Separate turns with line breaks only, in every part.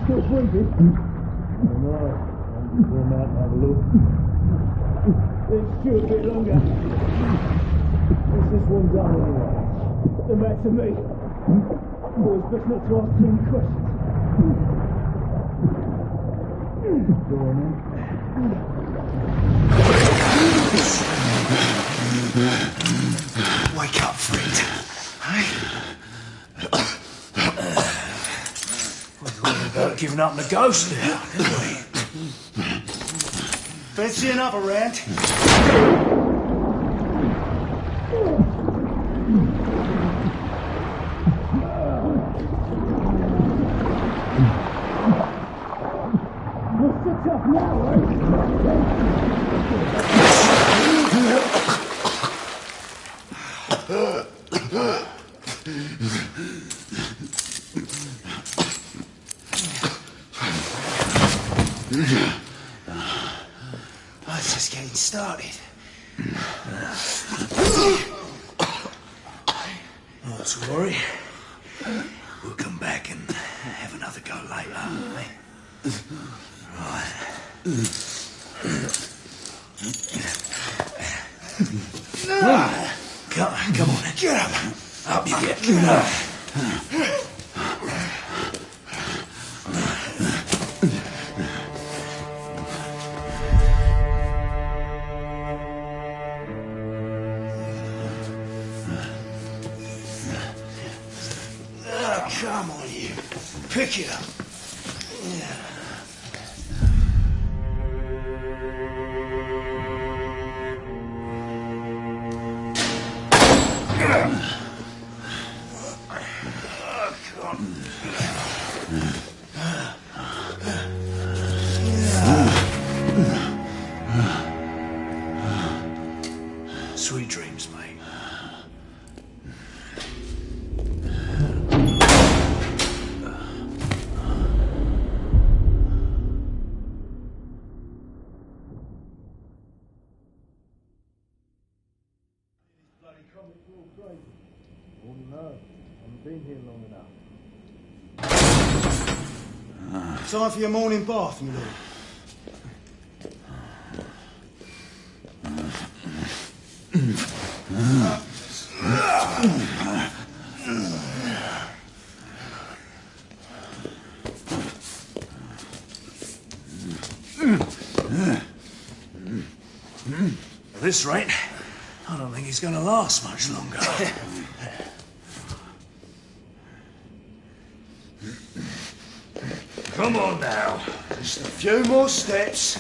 still breathing? I don't know. I'm just going out to have a look. Let's shoot a bit longer. What's this one done anyway? The back to me. Boys, best not to ask too many questions. Go on then.
Wake up, friend. Hey? We thought about giving up the ghost now, didn't we? Fancy another round?
What's the tough now, eh?
Oh, it's just getting started. Not to worry. We'll come back and have another go later, eh? Right. Come on, get up. Up you get. Come on, you. Pick it up. Yeah. Sweet dreams, mate.
Been here long enough.
Time for your morning bath, my lord. At this rate, I don't think he's going to last much longer. Come on now. Just a few more steps.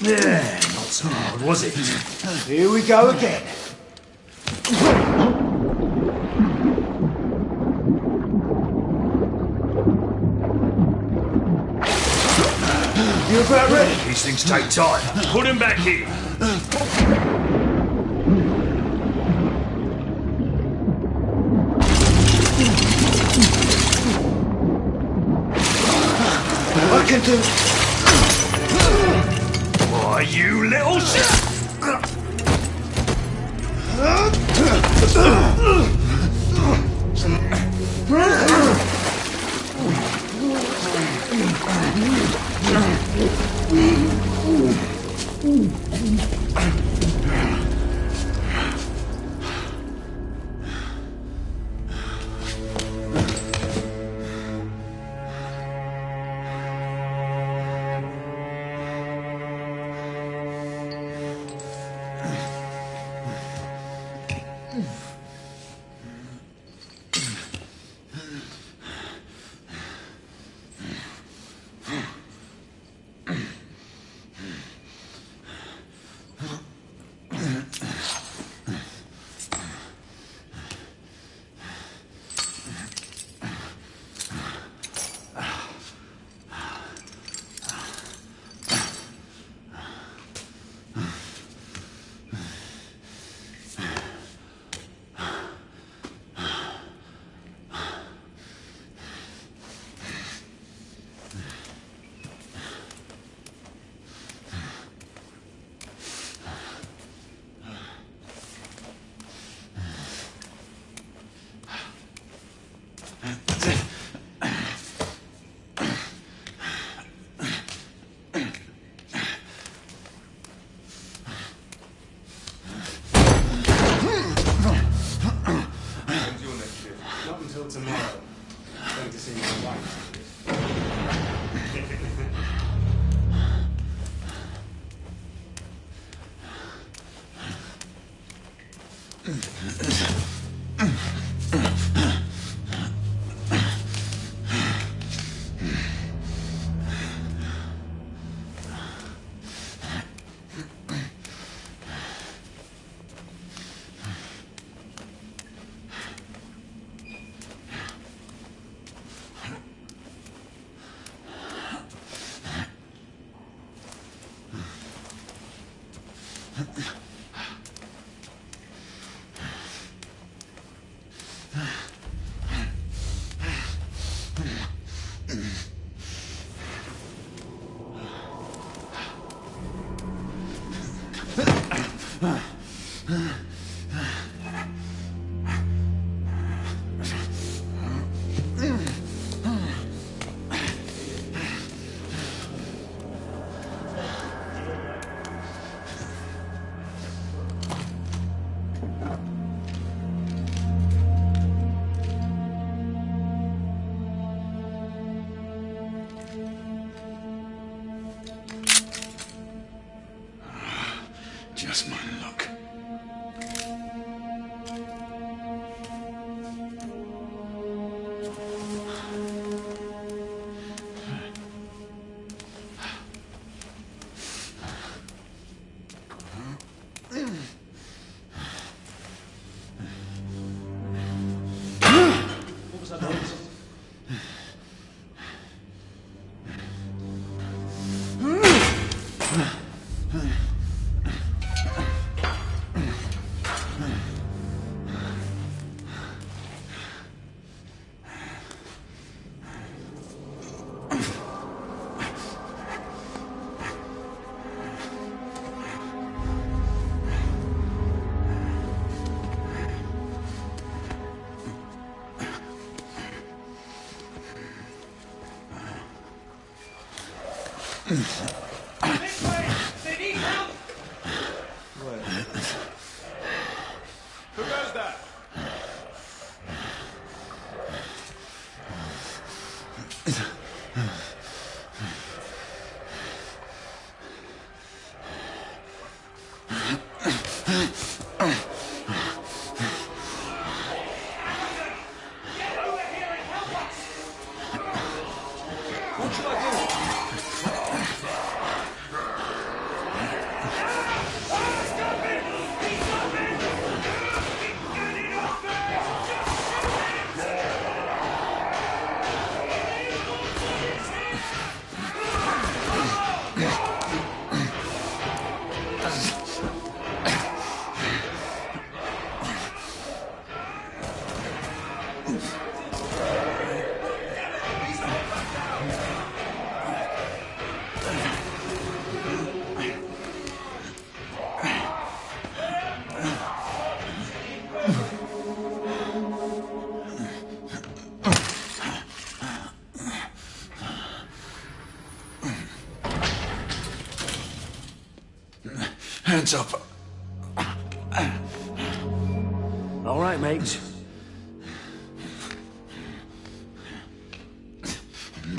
Yeah, not so hard, was it? Here we go again. You about ready? These things take time. Put him back in. I can do... Why, you little shit! Just my luck.
What was that noise?
They need help! Who goes that? Get over here and help us! What should I do?
Hands up.
All right, mate.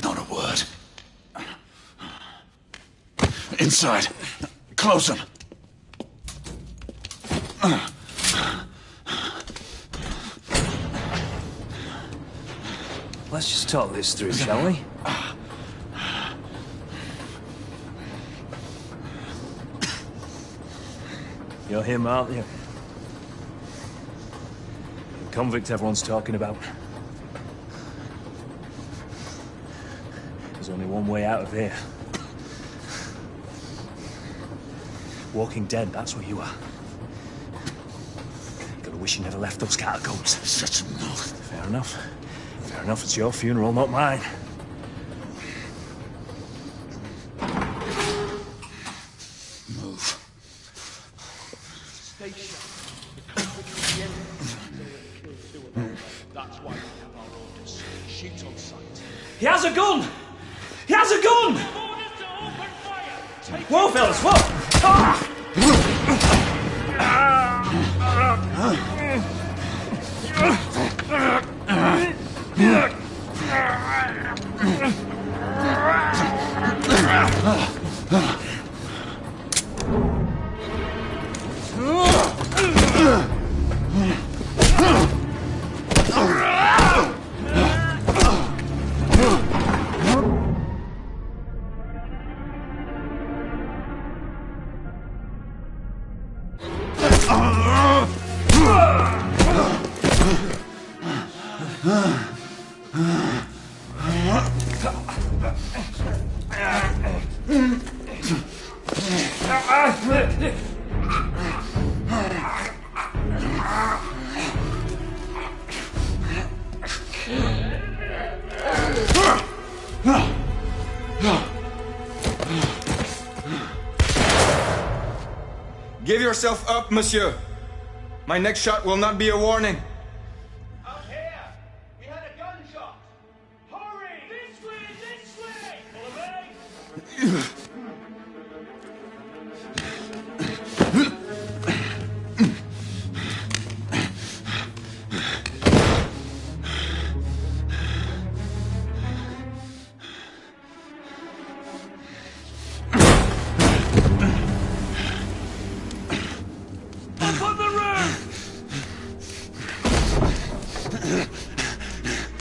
Not a word. Inside. Close them.
Let's just talk this through, shall we? You're him, aren't you? The convict everyone's talking about. There's only one way out of here. Walking Dead, that's what you are. Gotta wish you never left those catacombs.
Shut your mouth.
Fair enough. Fair enough, it's your funeral, not mine.
Move.
Stay shut. The convict will be empty. Kill two of them. That's why we have our orders. Shoot on sight.
He has a gun! He has a gun!
Orders to open fire! Take
Whoa, fellas, whoa! Ah!
Give yourself up, monsieur. My next shot will not be a warning.
Up here! We had a gunshot! Hurry! This way! This way! Follow me!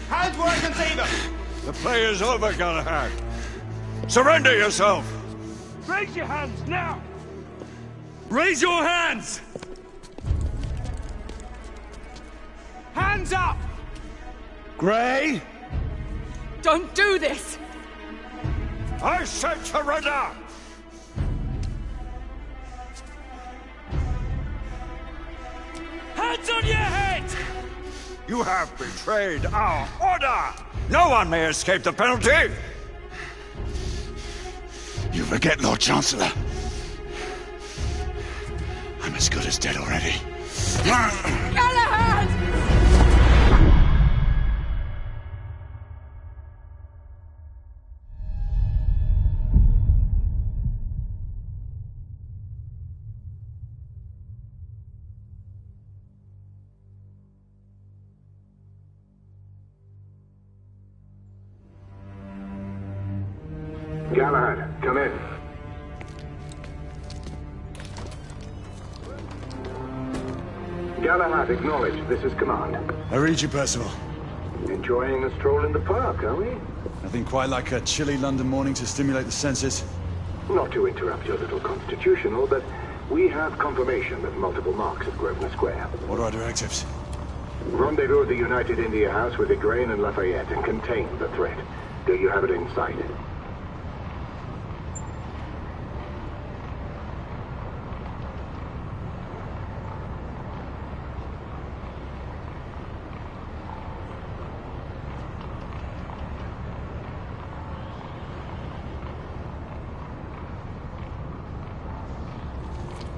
Hands where I can see them!
The play is over, Galahad. Surrender yourself!
Raise your hands now! Raise your hands!
Hands up!
Grey,
Don't do this!
I said surrender!
Hands on your head!
You have betrayed our order! No one may escape the penalty!
You forget, Lord Chancellor. I'm as good as dead already.
Galahad!
Galahad, come in. Galahad, acknowledge. This is command.
I read you, Percival.
Enjoying a stroll in the park, are we?
Nothing quite like a chilly London morning to stimulate the senses.
Not to interrupt your little constitutional, but we have confirmation of multiple marks at Grosvenor Square.
What are our directives?
Rendezvous at the United India House with Igraine and Lafayette and contain the threat. Do you have it in sight?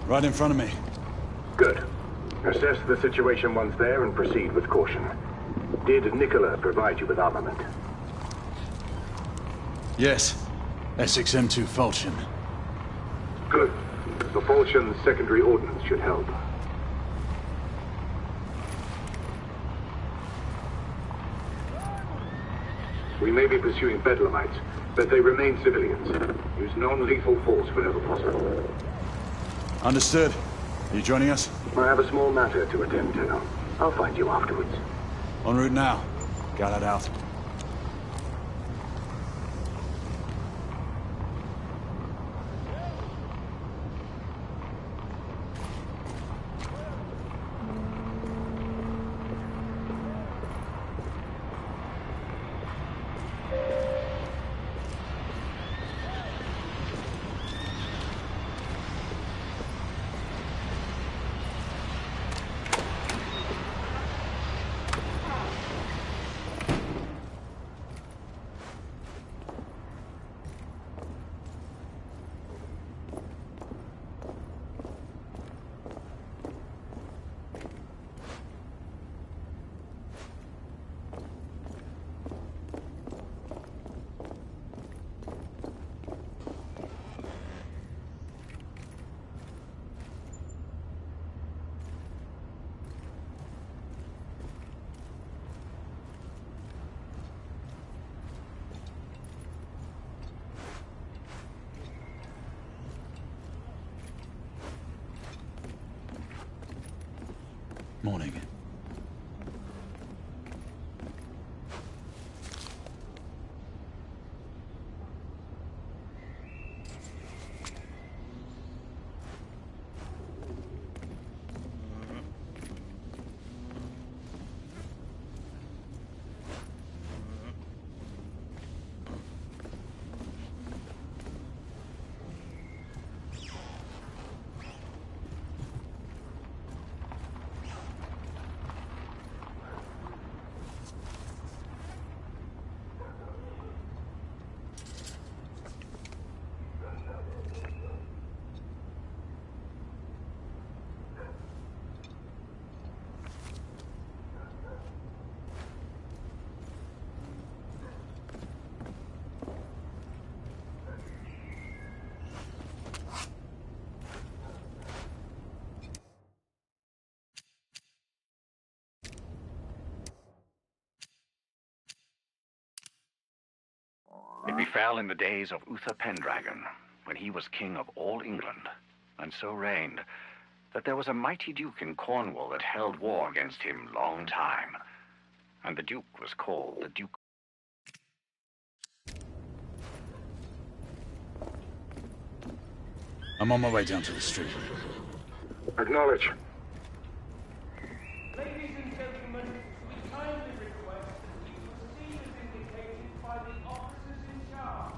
Right in front of me.
Good. Assess the situation once there and proceed with caution. Did Nicola provide you with armament?
Yes. Essex M2 Falchion.
Good. The Falchion's secondary ordnance should help. We may be pursuing Bedlamites, but they remain civilians. Use non-lethal force whenever possible.
Understood. Are you joining us?
I have a small matter to attend to. I'll find you afterwards.
En route now. Galahad out. Morning.
It befell in the days of Uther Pendragon, when he was king of all England, and so reigned, that there was a mighty duke in Cornwall that held war against him long time. And the duke was called the Duke.
I'm on my way down to the street.
Acknowledge.
Ladies and gentlemen, we kindly request that you proceed as indicated by the officers in charge.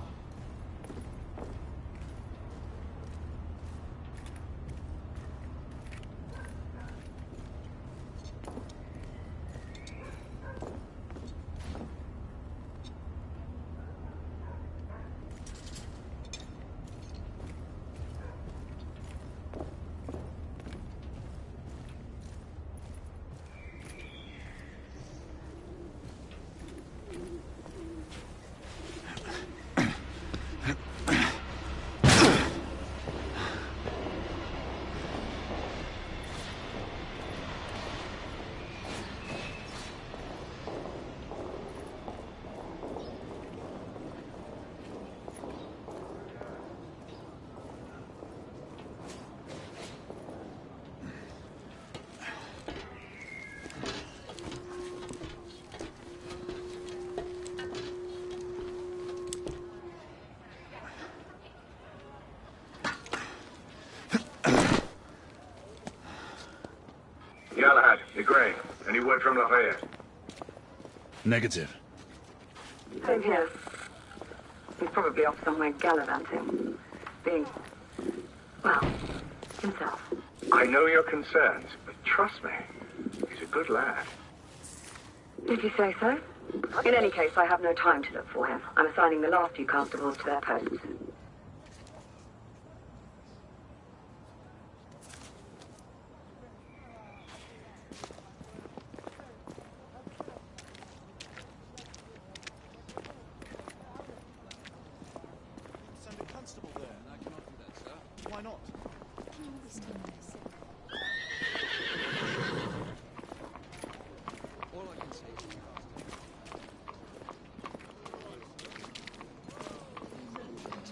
Galahad, Igraine, any word from Lafayette?
Negative.
Same here. He's probably off somewhere gallivanting. Being, well, himself.
I know your concerns, but trust me, he's a good lad.
If you say so. In any case, I have no time to look for him. I'm assigning the last few constables to their posts.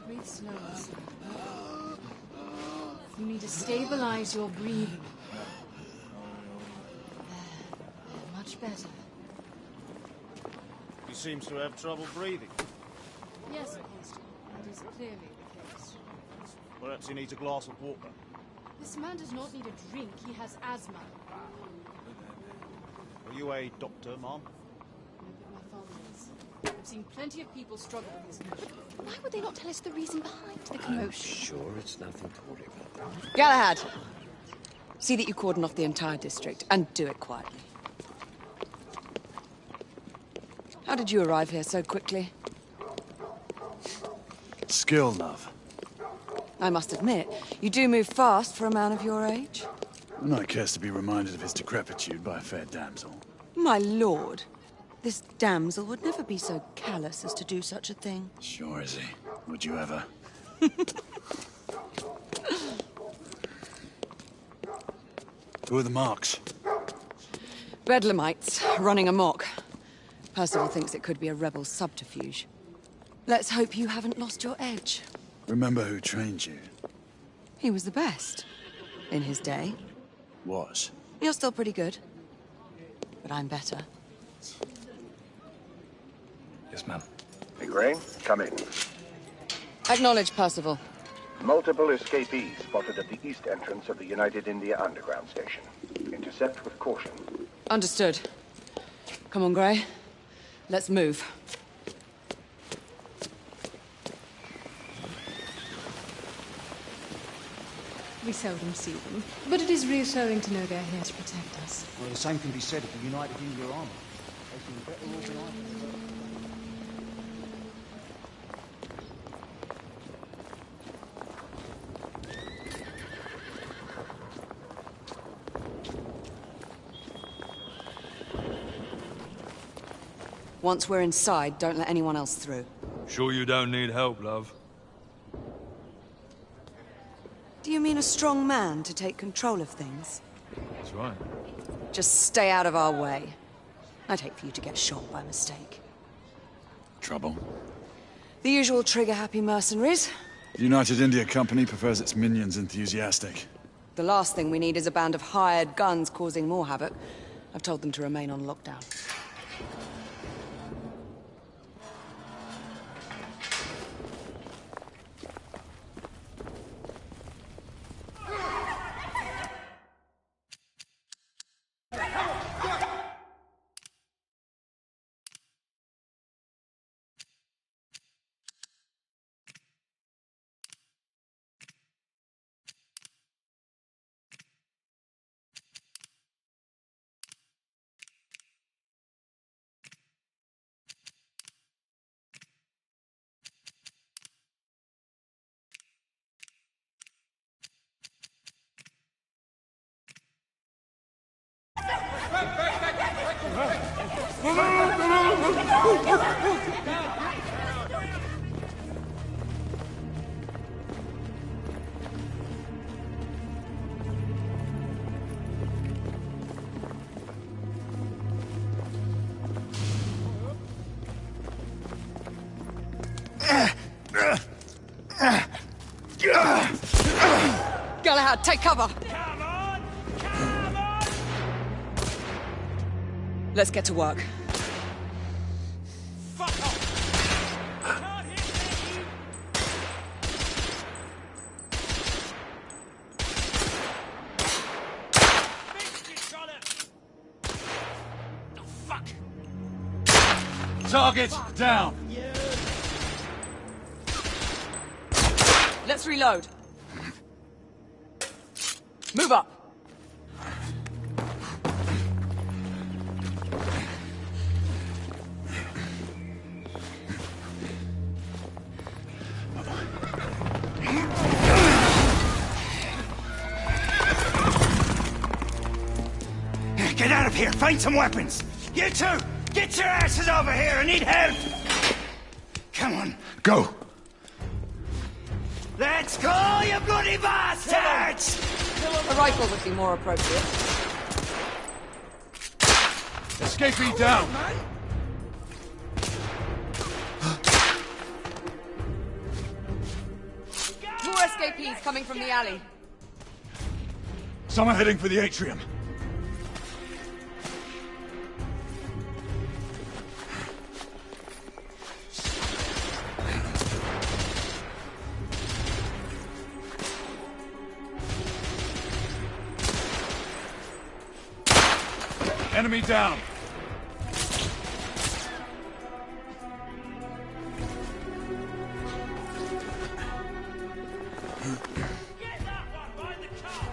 Breathe slowly, sir. You need to stabilize your breathing. There, much better.
He seems to have trouble breathing.
Yes, Constable. That is clearly the case.
Perhaps he needs a glass of water.
This man does not need a drink. He has asthma.
Are you a doctor, ma'am?
No, but my father is. I've seen plenty of people struggle with this condition. Why would they not tell us the reason behind the commotion?
Sure, it's nothing to worry about.
Galahad! See that you cordon off the entire district, and do it quietly. How did you arrive here so quickly?
Skill, love.
I must admit, you do move fast for a man of your age.
Who not cares to be reminded of his decrepitude by a fair damsel?
My lord, this damsel would never be so callous as to do such a thing.
Sure is he. Would you ever? Who are the marks?
Bedlamites, running amok. Percival thinks it could be a rebel subterfuge. Let's hope you haven't lost your edge.
Remember who trained you?
He was the best. In his day.
Was.
You're still pretty good. But I'm better.
Yes, ma'am.
Igraine, come in.
Acknowledge, Percival.
Multiple escapees spotted at the east entrance of the United India Underground Station. Intercept with caution.
Understood. Come on, Grey. Let's move.
We seldom see them, but it is reassuring to know they're here to protect us.
Well, the same can be said of the United India Army. They seem better organised.
Once we're inside, don't let anyone else through.
Sure you don't need help, love?
Do you mean a strong man to take control of things?
That's right.
Just stay out of our way. I'd hate for you to get shot by mistake.
Trouble?
The usual trigger-happy mercenaries.
The United India Company prefers its minions enthusiastic.
The last thing we need is a band of hired guns causing more havoc. I've told them to remain on lockdown. Galahad, take cover!
Come on! Come on!
Let's get to work.
Fuck off! Can't hit you! Missed you, Connor! Oh, fuck!
Target down!
Let's reload. Move up.
Get out of here! Find some weapons! You two! Get your asses over here! I need help! Come on.
Go!
Let's go, you bloody bastards!
A rifle would be more appropriate.
Escapee down!
More escapees coming from the alley.
Some are heading for the atrium. Enemy down!
Get that one by the car!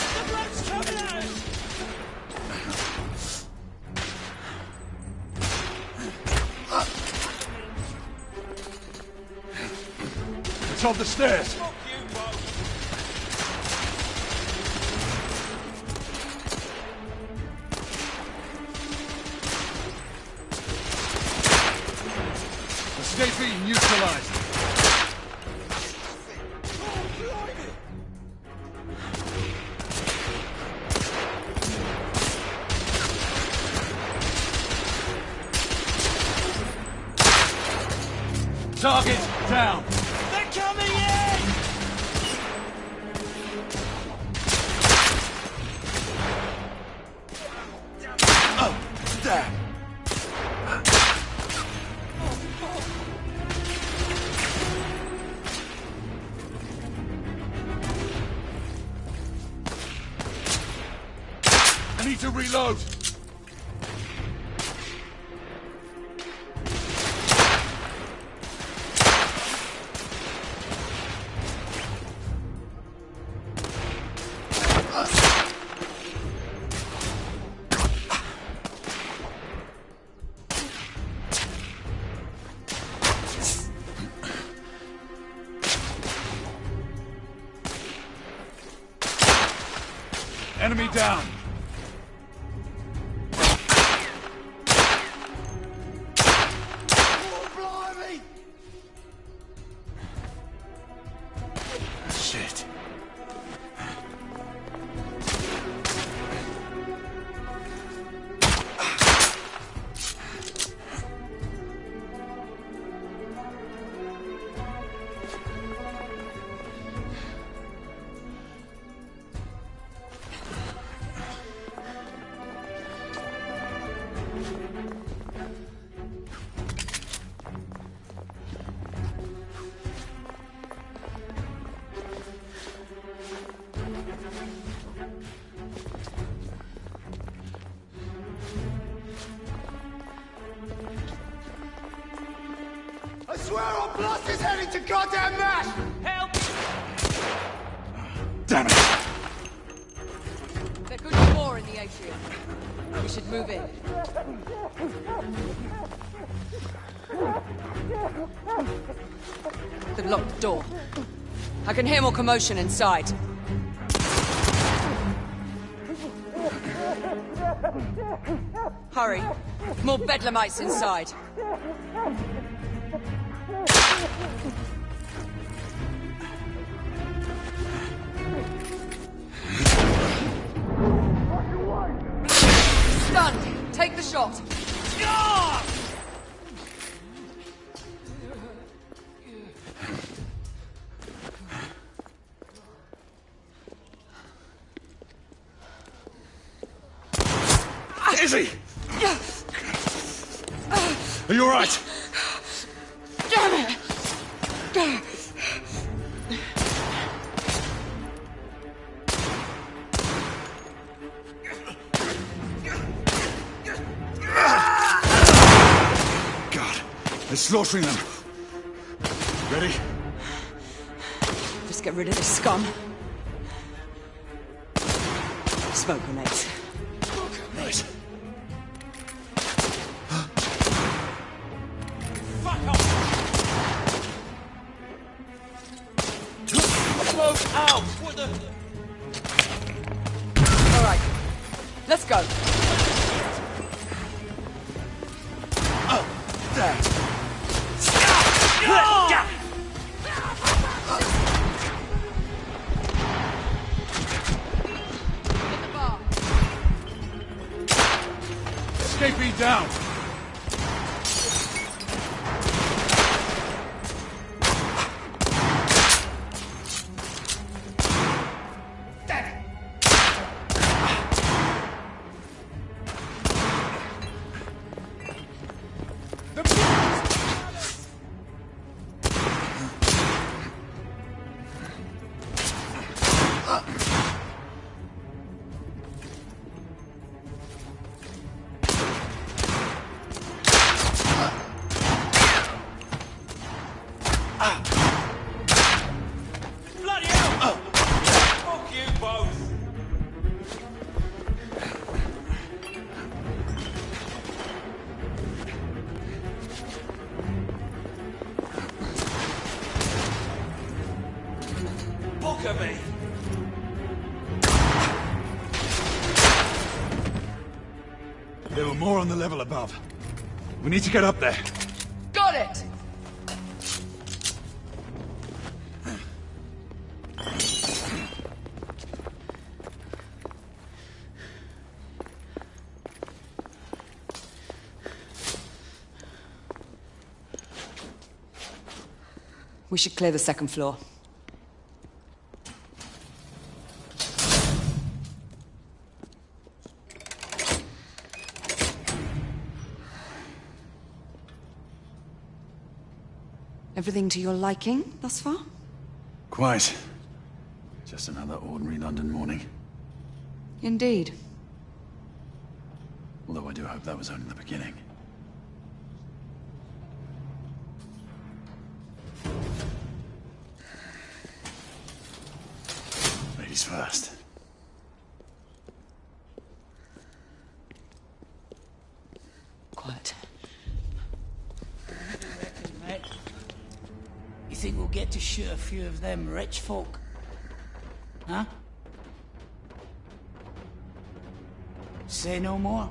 The blood's coming out!
It's on the stairs!
Fuck you both!
Escapee neutralized! Target down!
They're coming in!
Oh, there!
I need to reload! Enemy down!
I've lost his head into goddamn mash! Help!
Damn it!
There could be more in the atrium. We should move in. They've locked the door. I can hear more commotion inside. Hurry. More bedlamites inside. Stunned. Take the shot.
Izzy! Are you all right?
Damn it!
God, they're slaughtering them. Ready?
Just get rid of this scum. Smoke grenades.
Right.
Smoke out! What the...
All right. Let's go.
There. Escapee down.
Bloody hell! Fuck you both! Book of me!
There were more on the level above. We need to get up there.
Got it! We should clear the second floor. Everything to your liking thus far?
Quite. Just another ordinary London morning.
Indeed.
Although I do hope that was only the beginning. Ladies first.
Quiet.
Mate, you think we'll get to shoot a few of them rich folk? Huh? Say no more?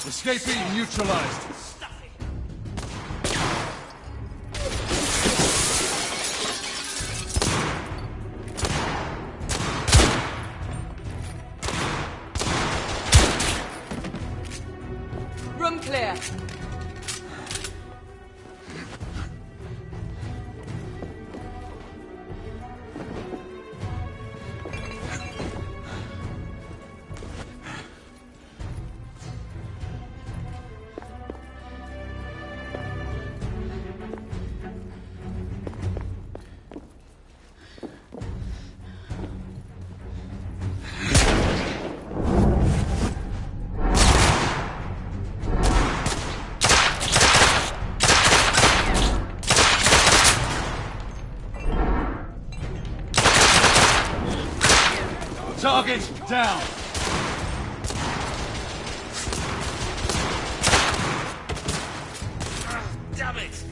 Escapee neutralized. Target down.
Damn it!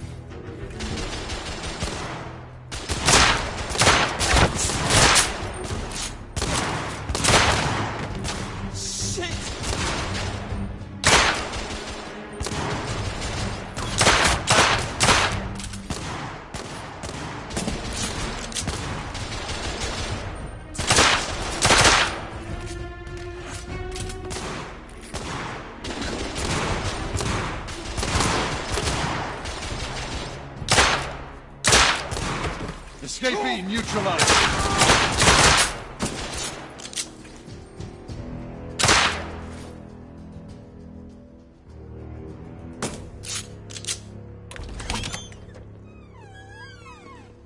Escapee neutralized.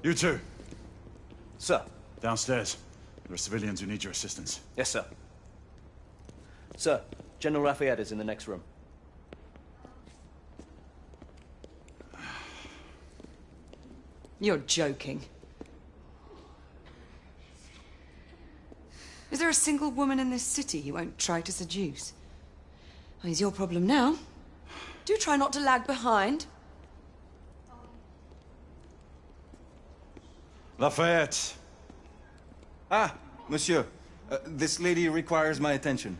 You two.
Sir.
Downstairs. There are civilians who need your assistance.
Yes, sir. Sir, General Lafayette is in the next room.
You're joking. Is there a single woman in this city he won't try to seduce? Well, he's your problem now. Do try not to lag behind.
Lafayette.
Ah, monsieur. This lady requires my attention.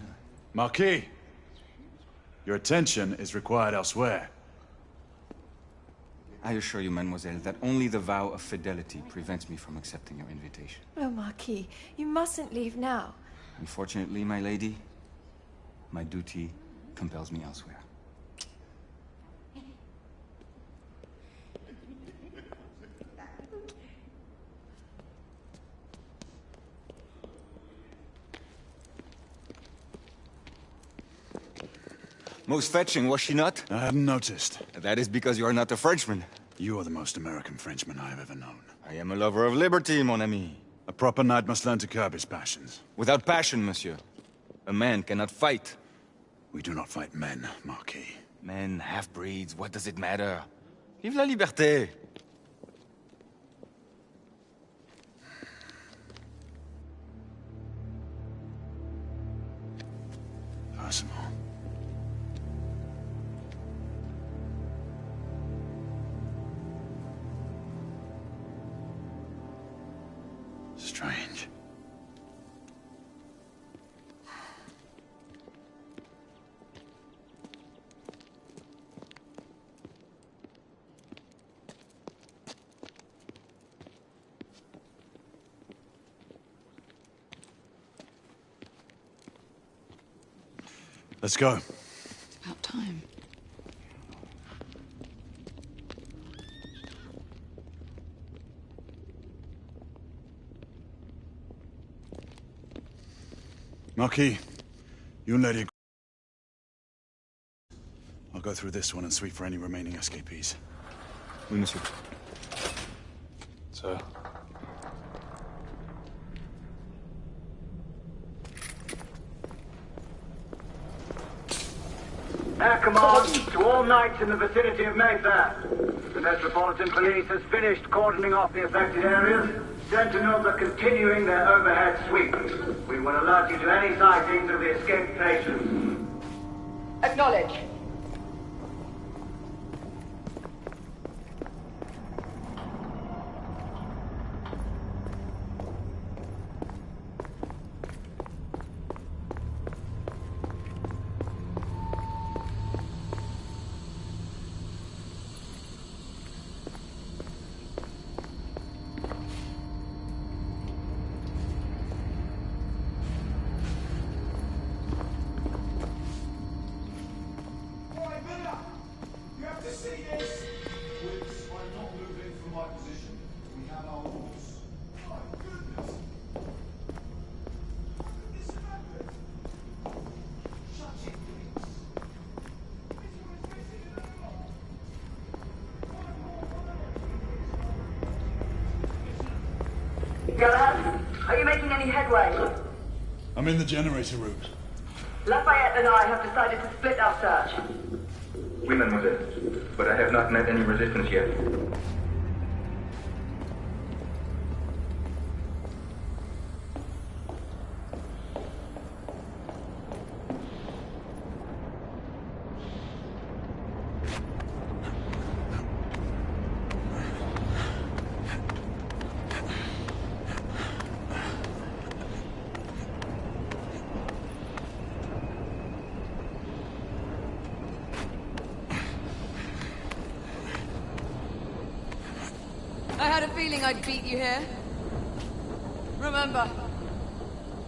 Marquis. Your attention is required elsewhere.
I assure you, mademoiselle, that only the vow of fidelity prevents me from accepting your invitation.
Oh, Marquis, you mustn't leave now.
Unfortunately, my lady, my duty compels me elsewhere. Most fetching, was she not?
I hadn't noticed.
That is because you are not a Frenchman.
You are the most American Frenchman I have ever known.
I am a lover of liberty, mon ami.
A proper knight must learn to curb his passions.
Without passion, monsieur, a man cannot fight.
We do not fight men, Marquis.
Men, half-breeds, what does it matter? Vive la liberté!
Percival. Strange. Let's go.
It's about time.
Marquis, you and Lady... I'll go through this one and sweep for any remaining escapees.
Oui, monsieur.
Sir.
Air command to all knights in the vicinity of Mayfair. The Metropolitan Police has finished cordoning off the affected areas. Sentinels are continuing their overhead sweep. We will alert you to any sightings of the escaped patients.
Acknowledge. Galahad, are you making any headway?
I'm in the generator room.
Lafayette and I have decided to split our search.
Oui, mademoiselle. But I have not met any resistance yet.
had a feeling I'd beat you here. Remember,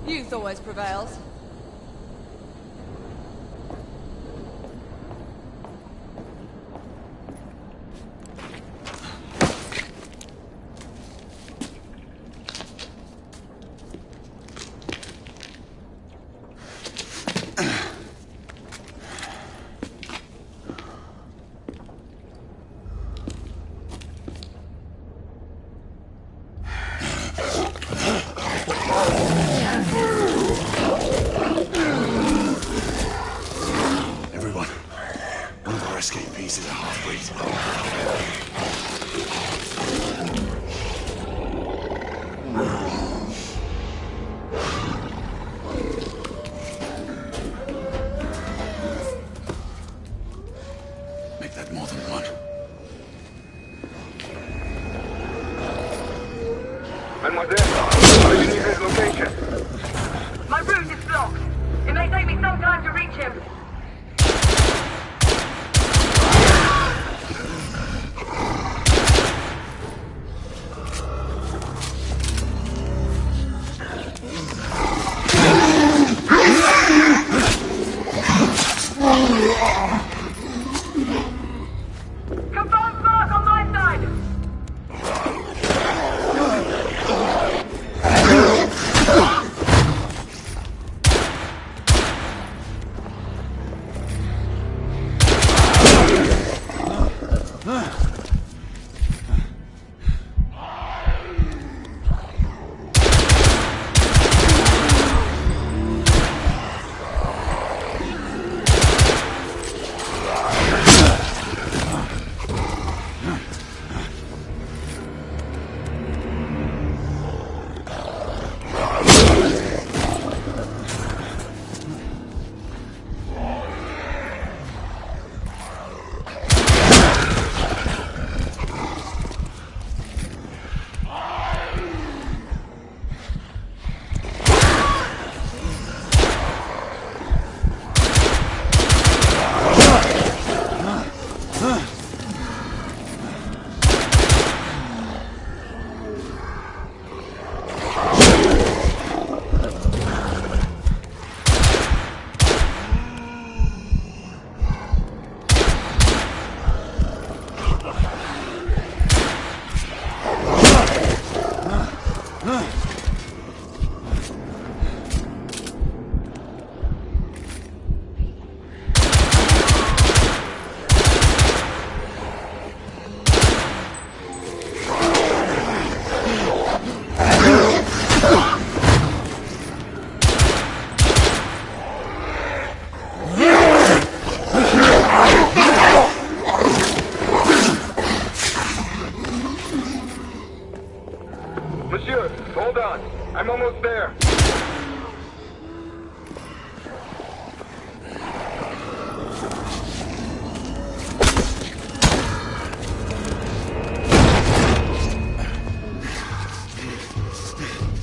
youth always prevails.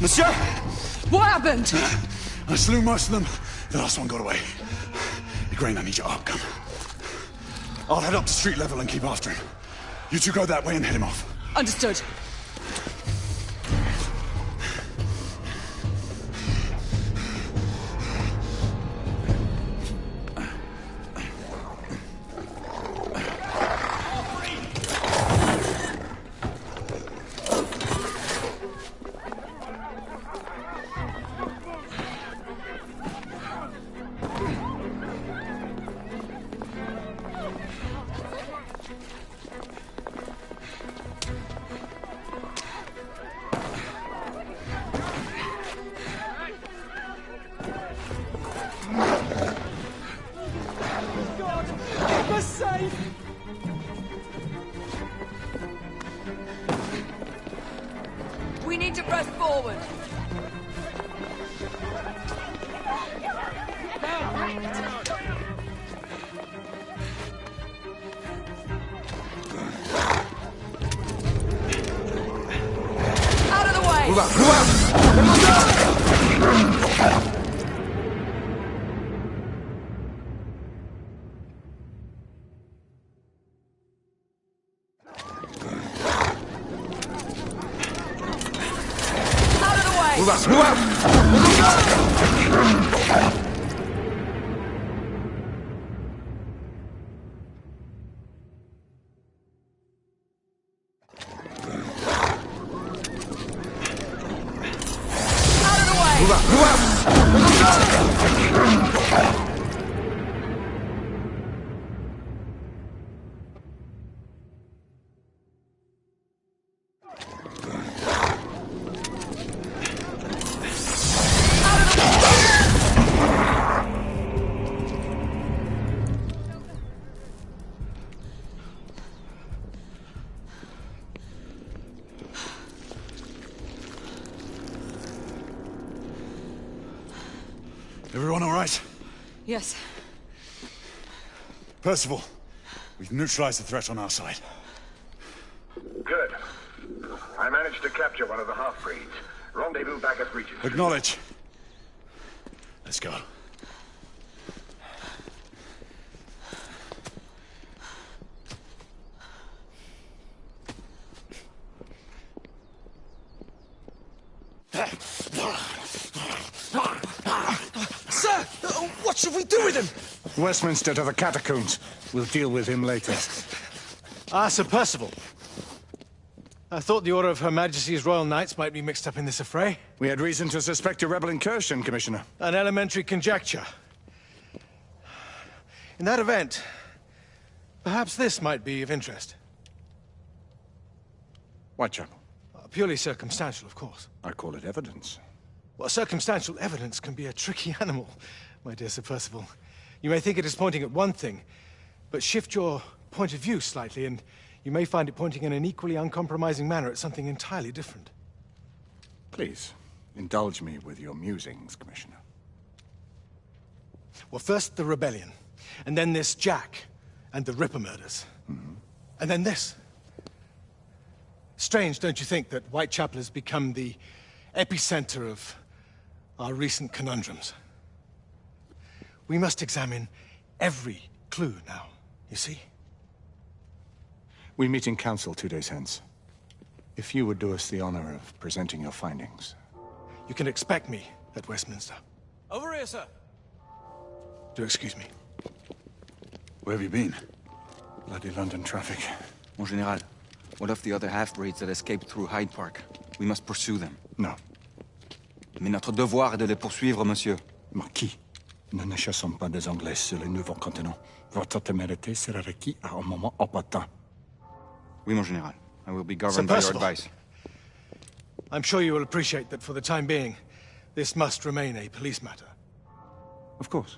Monsieur?
What happened?
I slew most of them. The last one got away. Igraine, I need your arc gun. I'll head up to street level and keep after him. You two go that way and head him off.
Understood. We need to press forward. Out of the way!
Move out! Move out!
way!
Move out! Move out! Move out! Move out!
Everyone all right?
Yes.
Percival, we've neutralized the threat on our side.
Good. I managed to capture one of the half-breeds. Rendezvous back at Regent.
Acknowledge. Let's go.
Sir! What should we do with him?
Westminster to the catacombs. We'll deal with him later.
Ah, Sir Percival. I thought the Order of Her Majesty's Royal Knights might be mixed up in this affray.
We had reason to suspect a rebel incursion, Commissioner.
An elementary conjecture. In that event, perhaps this might be of interest.
Whitechapel?
Purely circumstantial, of course.
I call it evidence.
Well, circumstantial evidence can be a tricky animal, my dear Sir Percival. You may think it is pointing at one thing, but shift your point of view slightly, and you may find it pointing in an equally uncompromising manner at something entirely different.
Please, indulge me with your musings, Commissioner.
Well, first the rebellion, and then this Jack, and the Ripper murders. And then this. Strange, don't you think, that Whitechapel has become the epicenter of our recent conundrums? We must examine every clue now, you see?
We meet in council 2 days hence. If you would do us the honor of presenting your findings.
You can expect me at Westminster.
Over here, sir.
Do excuse me.
Where have you been?
Bloody London traffic.
Mon Général, what of the other half-breeds that escaped through Hyde Park? We must pursue them.
No.
Mais notre devoir est de les poursuivre, monsieur.
Marquis, nous ne chassons pas des Anglais sur le nouveau continent. Votre témérité sera requis à un moment opportun.
Oui, mon Général. I will be governed by your advice.
I'm sure you will appreciate that for the time being, this must remain a police matter.
Of course.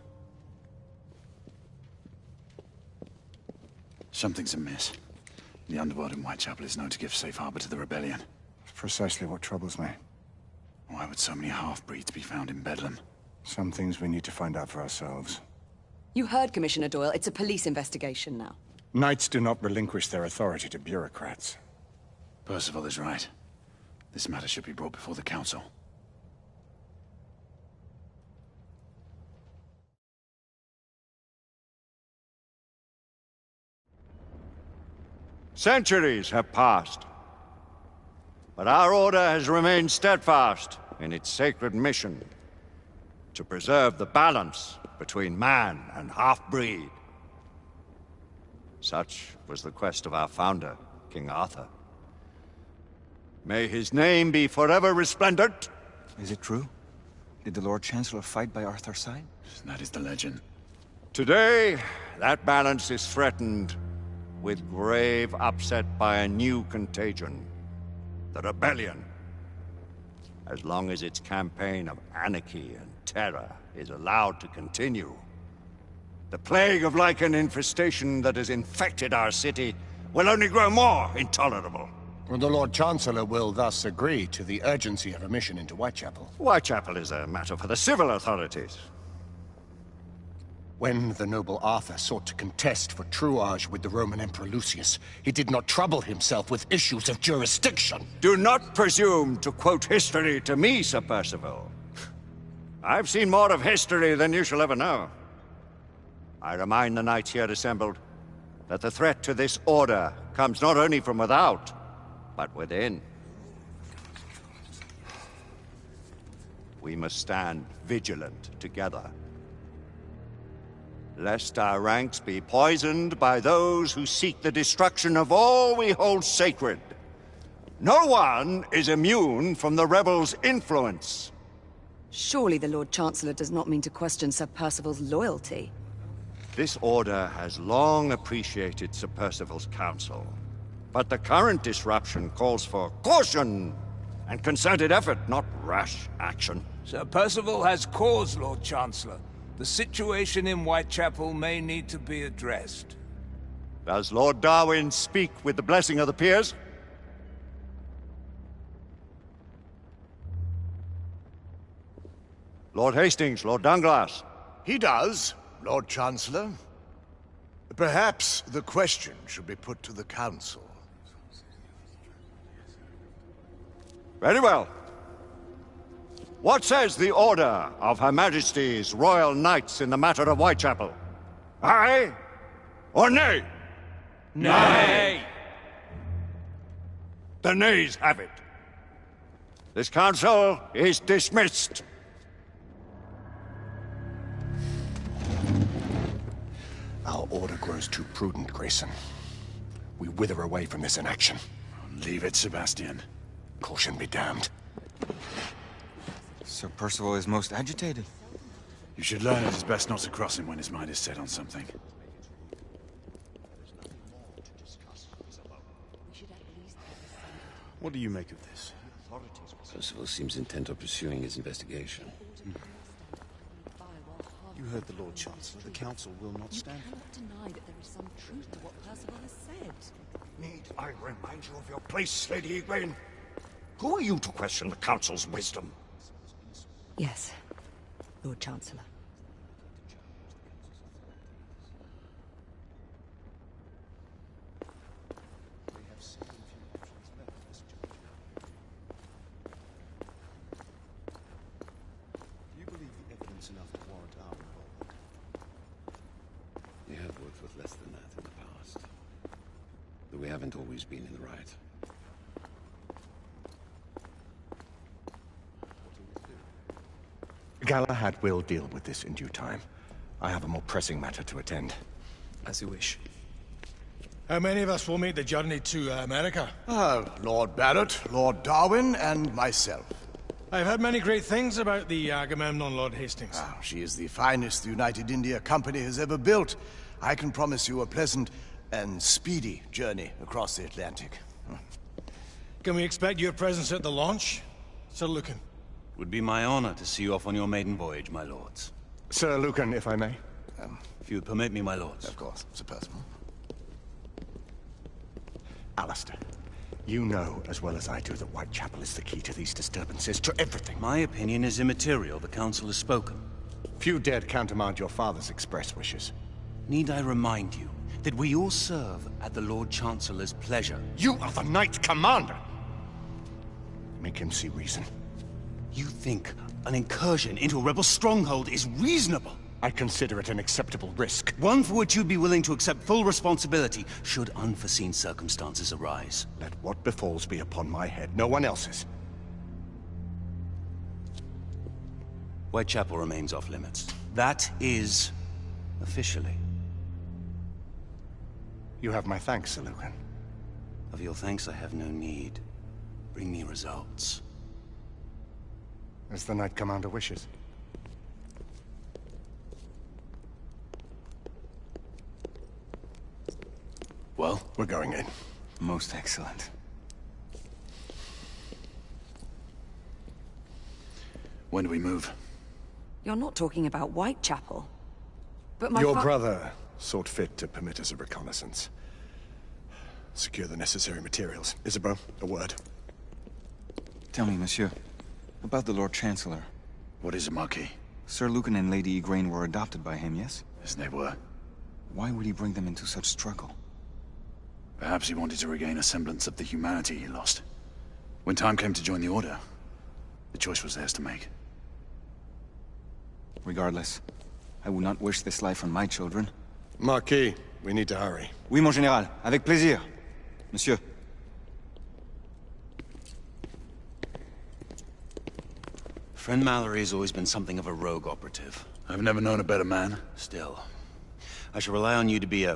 Something's amiss. The underworld in Whitechapel is known to give safe harbor to the rebellion.
It's precisely what troubles me.
Why would so many half-breeds be found in Bedlam?
Some things we need to find out for ourselves.
You heard Commissioner Doyle. It's a police investigation now.
Knights do not relinquish their authority to bureaucrats.
Percival is right. This matter should be brought before the council.
Centuries have passed, but our order has remained steadfast in its sacred mission to preserve the balance between man and half-breed. Such was the quest of our founder, King Arthur. May his name be forever resplendent.
Is it true? Did the Lord Chancellor fight by Arthur's side?
That is the legend.
Today, that balance is threatened with grave upset by a new contagion, the rebellion. As long as its campaign of anarchy and terror is allowed to continue, the plague of lichen infestation that has infected our city will only grow more intolerable.
Well, the Lord Chancellor will thus agree to the urgency of a mission into Whitechapel.
Whitechapel is a matter for the civil authorities.
When the noble Arthur sought to contest for truage with the Roman Emperor Lucius, he did not trouble himself with issues of jurisdiction.
Do not presume to quote history to me, Sir Percival. I've seen more of history than you shall ever know. I remind the knights here assembled that the threat to this order comes not only from without, but within. we must stand vigilant together, lest our ranks be poisoned by those who seek the destruction of all we hold sacred. No one is immune from the rebels' influence.
Surely the Lord Chancellor does not mean to question Sir Percival's loyalty.
This order has long appreciated Sir Percival's counsel, but the current disruption calls for caution and concerted effort, not rash action.
Sir Percival has cause, Lord Chancellor. The situation in Whitechapel may need to be addressed.
Does Lord Darwin speak with the blessing of the peers? Lord Hastings, Lord Dunglass.
He does, Lord Chancellor. Perhaps the question should be put to the Council.
Very well. What says the Order of Her Majesty's Royal Knights in the matter of Whitechapel? Aye or nay?
Nay!
The nays have it. This council is dismissed.
Our order grows too prudent, Grayson. We wither away from this inaction.
Leave it, Sebastian.
Caution be damned.
Sir Percival is most agitated.
You should learn it is best not to cross him when his mind is set on something. What do you make of this?
Percival seems intent on pursuing his investigation.
You heard the Lord Chancellor. The Council will not stand for
cannot deny that there is some truth to what Percival has said.
Need I remind you of your place, Lady Egwene? Who are you to question the Council's wisdom?
Yes, Lord Chancellor.
Do you believe the evidence enough to warrant our involvement? We have worked with less than that in the past. But we haven't always been in the right.
Galahad will deal with this in due time. I have a more pressing matter to attend.
As you wish.
How many of us will make the journey to America?
Lord Barrett, Lord Darwin, and myself.
I've heard many great things about the Agamemnon, Lord Hastings.
She is the finest the United India Company has ever built. I can promise you a pleasant and speedy journey across the Atlantic.
Can we expect your presence at the launch, Sir Lucan?
Would be my honor to see you off on your maiden voyage, my lords.
Sir Lucan, if I may.
If you'd permit me, my lords.
Of course, Sir Percival. Alistair, you know as well as I do that Whitechapel is the key to these disturbances, to everything.
My opinion is immaterial. The Council has spoken.
Few dared countermand your father's express wishes.
Need I remind you that we all serve at the Lord Chancellor's pleasure?
You are the Knight Commander! Make him see reason.
You think an incursion into a rebel stronghold is reasonable?
I consider it an acceptable risk.
One for which you'd be willing to accept full responsibility should unforeseen circumstances arise.
Let what befalls be upon my head, no one else's.
Whitechapel remains off limits. That is officially.
You have my thanks, Sir Lucan.
Of your thanks I have no need. Bring me results.
As the Knight Commander wishes.
Well,
we're going in.
Most excellent.
When do we move?
You're not talking about Whitechapel. But my
Your brother sought fit to permit us a reconnaissance. Secure the necessary materials. Isabeau, a word.
Tell me, monsieur, about the Lord Chancellor.
What is it, Marquis?
Sir Lucan and Lady Egwene were adopted by him, yes?
Yes, they were.
Why would he bring them into such struggle?
Perhaps he wanted to regain a semblance of the humanity he lost. When time came to join the Order, the choice was theirs to make.
Regardless, I would not wish this life on my children.
Marquis, we need to hurry.
Oui, mon général. Avec plaisir. Monsieur.
Friend Mallory has always been something of a rogue operative.
I've never known a better man.
Still, I shall rely on you to be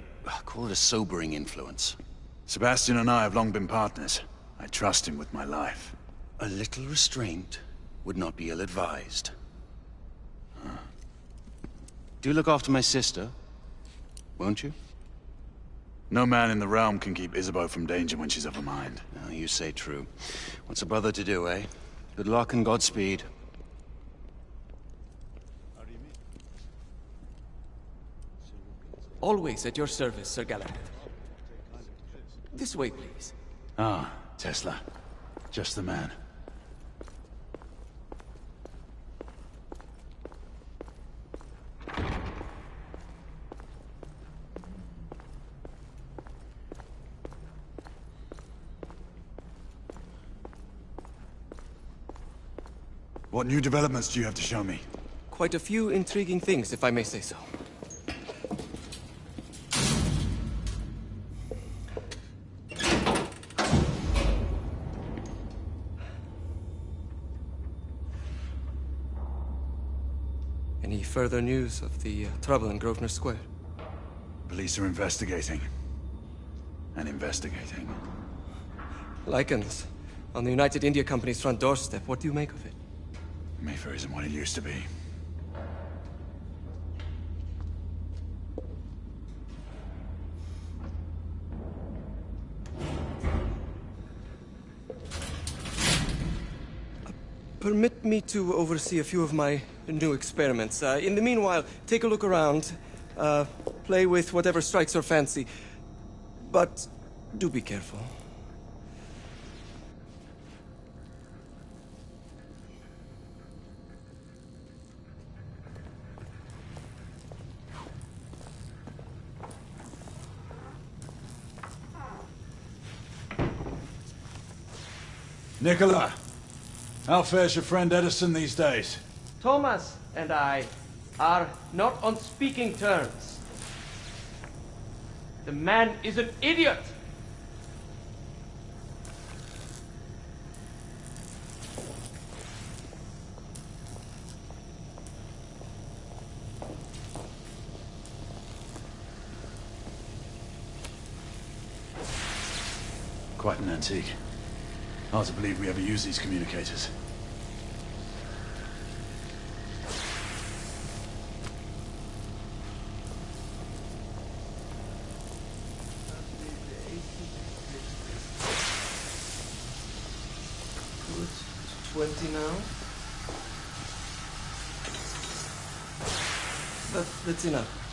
call it a sobering influence.
Sebastian and I have long been partners. I trust him with my life.
A little restraint would not be ill-advised. Do look after my sister, won't you?
No man in the realm can keep Isabeau from danger when she's of a mind.
Oh, you say true. What's a brother to do, eh? Good luck and Godspeed.
Always at your service, Sir Galahad. This way, please.
Ah, Tesla. Just the man. What new developments do you have to show me?
Quite a few intriguing things, if I may say so. Any further news of the trouble in Grosvenor Square?
Police are investigating. And investigating.
Lycans, on the United India Company's front doorstep. What do you make of it?
Mayfair isn't what it used to be.
Permit me to oversee a few of my new experiments. In the meanwhile, take a look around. Play with whatever strikes your fancy. But do be careful.
Nicola, how fares your friend Edison these days?
Thomas and I are not on speaking terms. The man is an idiot!
Quite an antique. Hard to believe we ever use these communicators.
Good. 20 now. That's enough.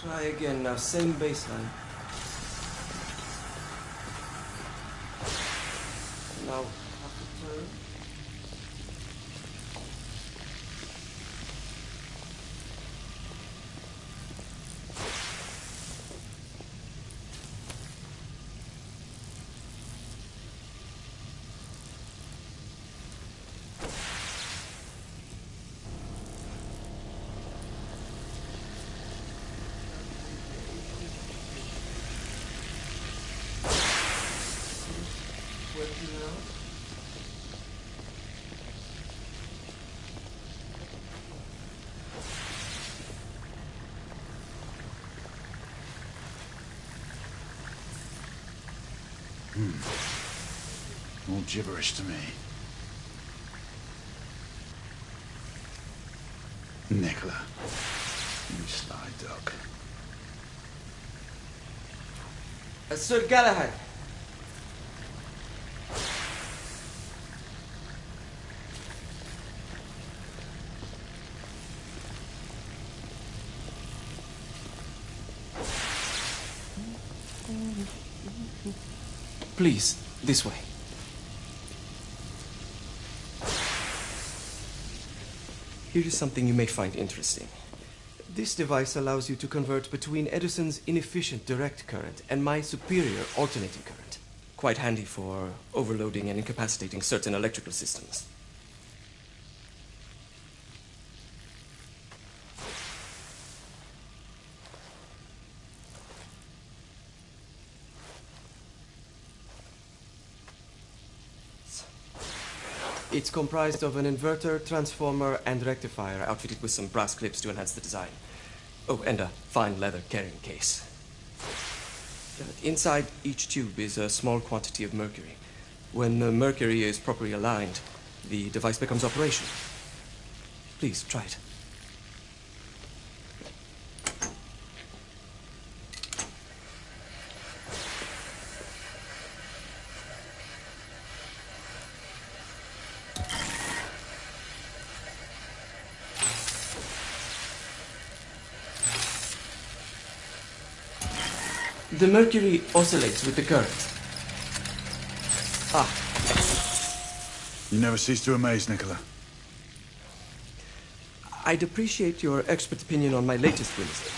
Try again now, same baseline. Now, half a turn.
All gibberish to me. Nicola, you sly dog.
Sir Galahad. Please, this way. Here is something you may find interesting. This device allows you to convert between Edison's inefficient direct current and my superior alternating current. Quite handy for overloading and incapacitating certain electrical systems. It's comprised of an inverter, transformer, and rectifier outfitted with some brass clips to enhance the design. Oh, and a fine leather carrying case. Inside each tube is a small quantity of mercury. When the mercury is properly aligned, the device becomes operational. Please, try it. The mercury oscillates with the current. Ah.
You never cease to amaze, Nicola.
I'd appreciate your expert opinion on my latest Wednesday.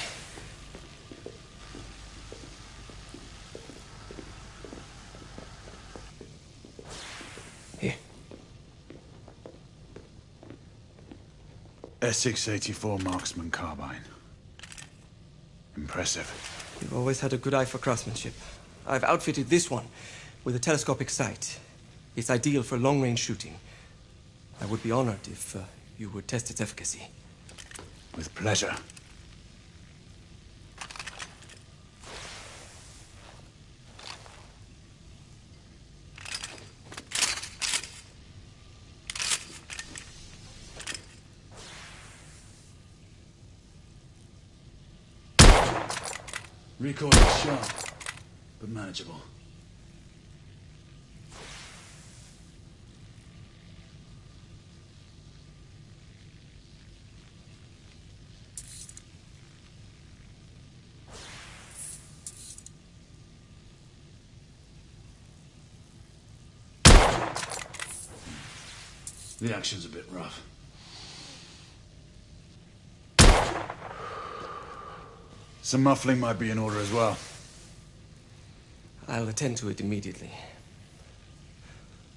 Here.
Essex 84 Marksman Carbine. Impressive.
You've always had a good eye for craftsmanship. I've outfitted this one with a telescopic sight. It's ideal for long-range shooting. I would be honored if you would test its efficacy.
With pleasure. Recoil is sharp, but manageable. The action's a bit rough. Some muffling might be in order as well.
I'll attend to it immediately.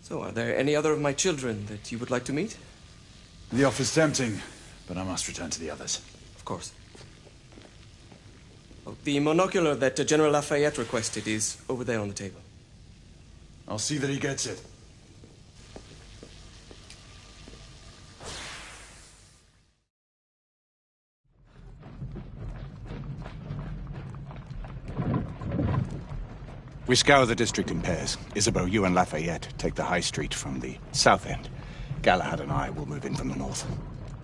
So, are there any other of my children that you would like to meet?
The offer's tempting, but I must return to the others.
Of course. Oh, the monocular that General Lafayette requested is over there on the table.
I'll see that he gets it.
We scour the district in pairs. Isabeau, you and Lafayette take the high street from the south end. Galahad and I will move in from the north.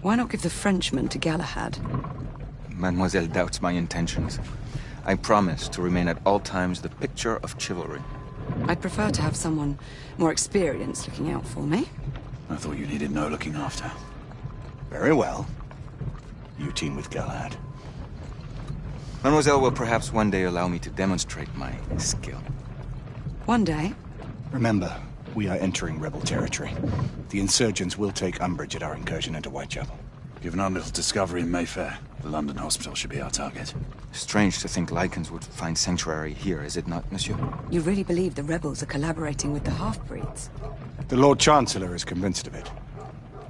Why not give the Frenchman to Galahad?
Mademoiselle doubts my intentions. I promise to remain at all times the picture of chivalry.
I'd prefer to have someone more experienced looking out for me.
I thought you needed no looking after.
Very well. You team with Galahad.
Mademoiselle will perhaps one day allow me to demonstrate my skill.
One day?
Remember, we are entering rebel territory. The insurgents will take umbrage at our incursion into Whitechapel.
Given our little discovery in Mayfair, the London hospital should be our target.
Strange to think Lycans would find sanctuary here, is it not, monsieur?
You really believe the rebels are collaborating with the half-breeds?
The Lord Chancellor is convinced of it.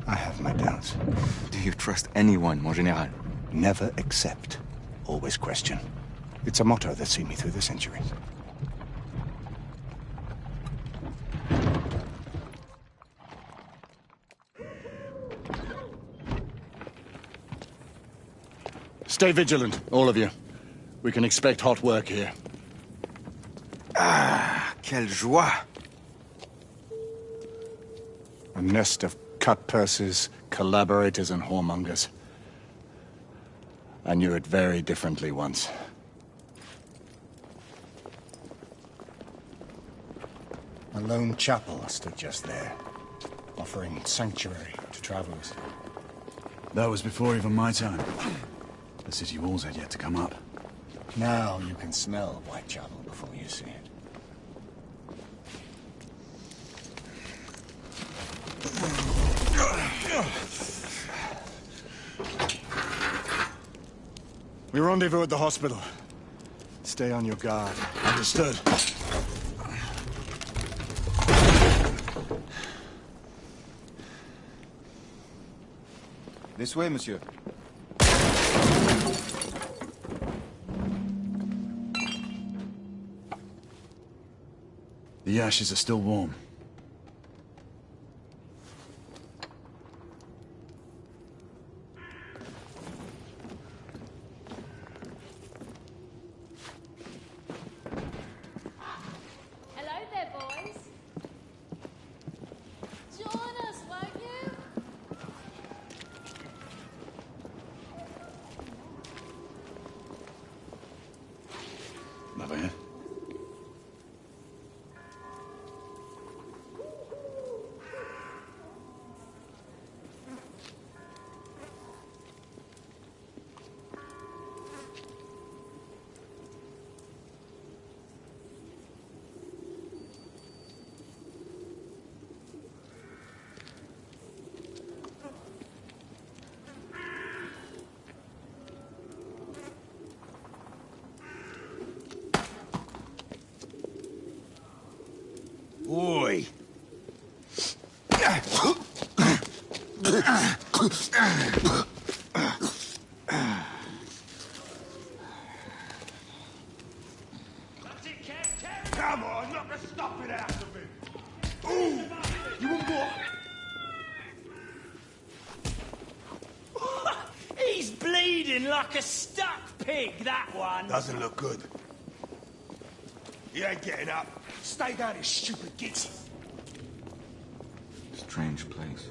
I have my doubts.
Do you trust anyone, mon général?
Never accept. Always question. It's a motto that's seen me through the centuries. Stay vigilant, all of you. We can expect hot work here.
Ah, quelle joie!
A nest of cut-purses, collaborators, and whoremongers. I knew it very differently once.
A lone chapel stood just there, offering sanctuary to travelers.
That was before even my time. The city walls had yet to come up.
Now you can smell Whitechapel before you see it.
We rendezvous at the hospital. Stay on your guard. Understood.
This way, monsieur.
The ashes are still warm.
Hello there, boys. Join us, won't you?
Lafayette?
Oi!
Come on, knock the stuffing out of him! Ooh! You want what?
He's bleeding like a stuck pig, that one.
Doesn't look good. He ain't getting up. Stay down, you stupid git.
Strange place.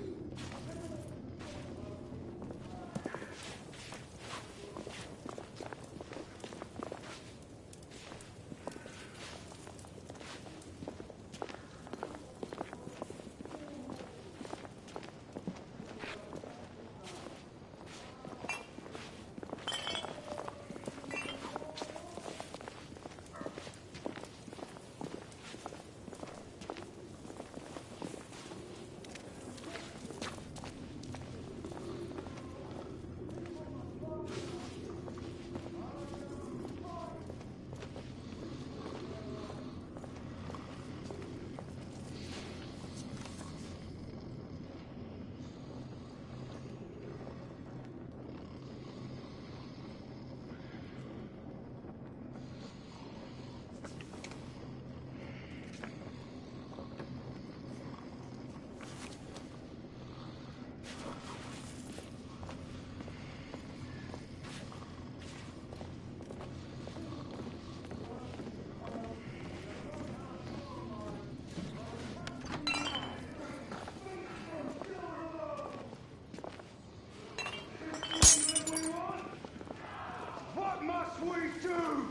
What must we do?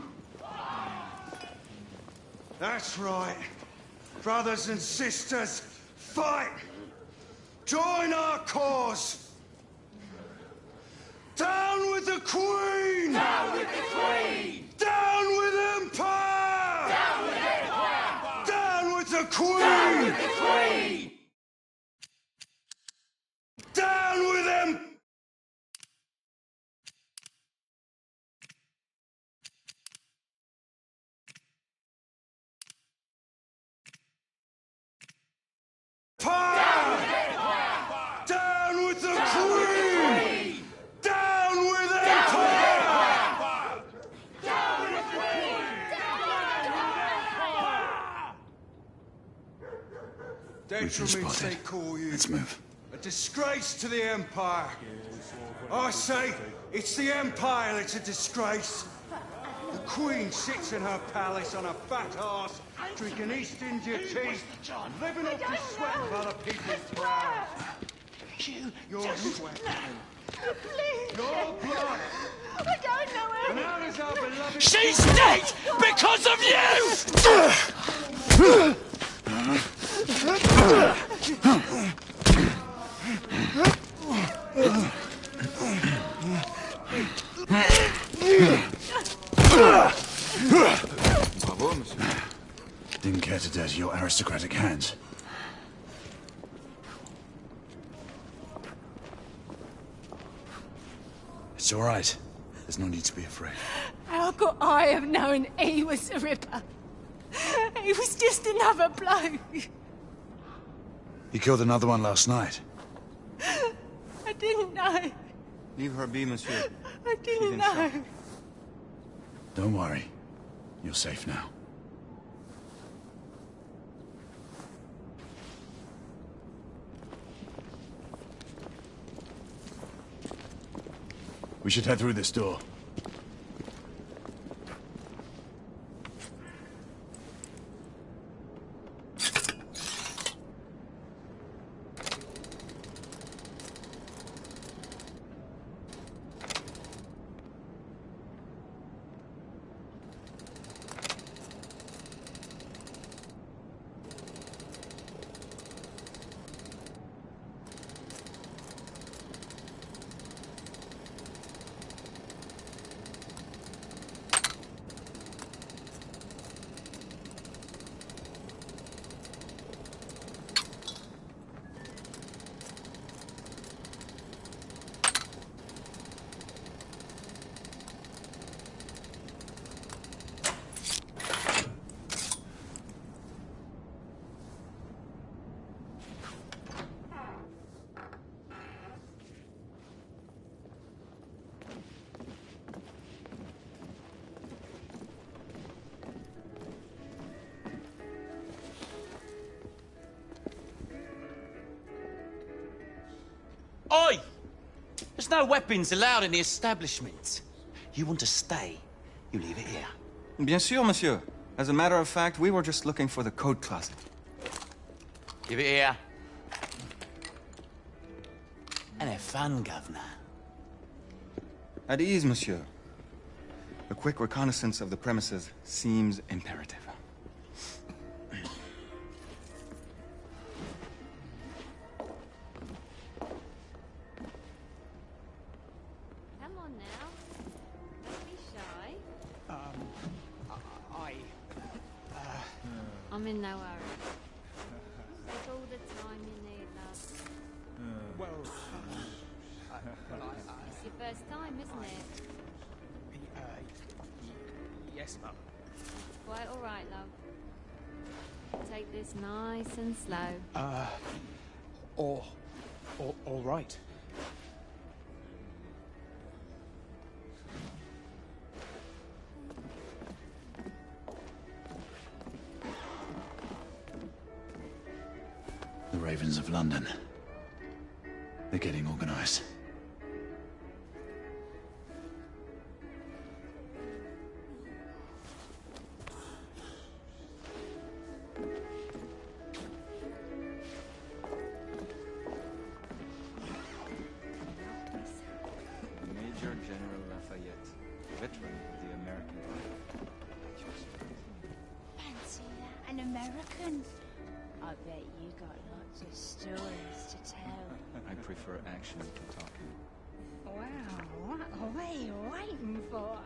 That's right. Brothers and sisters, fight! Join our cause! Down with the Queen!
Down with the Queen!
Down with Empire!
Down with Empire!
Down with the Queen!
Down with the Queen!
Down with them! Down with the Queen! Down with Empire!
Down with the Queen!
Detriment they call you.
Let's move.
A disgrace to the Empire. I say, it's the Empire that's a disgrace. The Queen sits in her palace on a fat arse, drinking East India tea, living off the sweat of other people's brows.
you.
You're
Just
sweating.
no. Please.
Your blood.
I don't know
And how does our beloved...
She's dead because of you!
Bravo, monsieur. Didn't care to dirty your aristocratic hands. It's all right. There's no need to be afraid.
How could I have known he was the Ripper? He was just another bloke.
He killed another one last night.
I didn't know.
Leave her be, monsieur.
I didn't know.
Don't worry. You're safe now. We should head through this door.
Oi! There's no weapons allowed in the establishment. You want to stay, you leave it here.
Bien sûr, monsieur. As a matter of fact, we were just looking for the coat closet.
Give it here. And have fun, Governor.
At ease, monsieur. A quick reconnaissance of the premises seems imperative.
Come on now. Don't be shy. I'm in no hurry. Take all the time you need, love. It's your first time, isn't it?
Yes, Mum.
Quite all right, love. Take this nice and slow.
All right.
The Ravens of London. They're getting organized.
Major General Lafayette, veteran of the American Army.
Fancy that, an American? I bet you got lots of stories to tell.
I prefer action to talking.
Wow, what are you waiting for?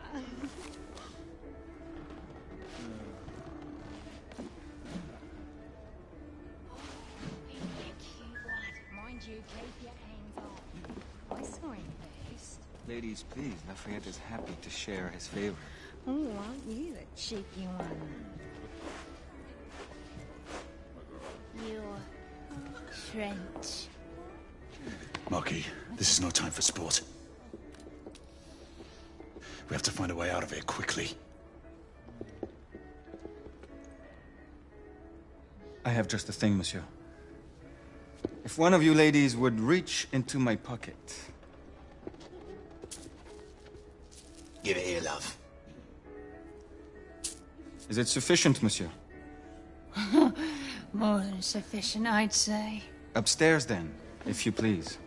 Be a cute one. Mind you, keep your hands off. I saw him first.
Ladies, please. Lafayette is happy to share his favor.
Oh, aren't you the cheeky one? You're Trent.
Marquis, this is no time for sport. We have to find a way out of here quickly.
I have just the thing, monsieur. If one of you ladies would reach into my pocket.
Give it here, love.
Is it sufficient, monsieur?
More than sufficient, I'd say.
Upstairs, then, if you please.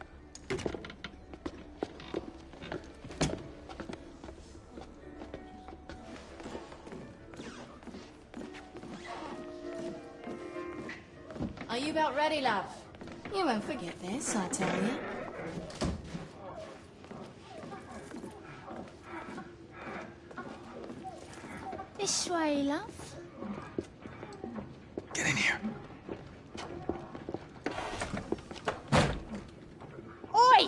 Are you about ready, love? You won't forget this, I tell you. This way, love.
Get in here.
Oi!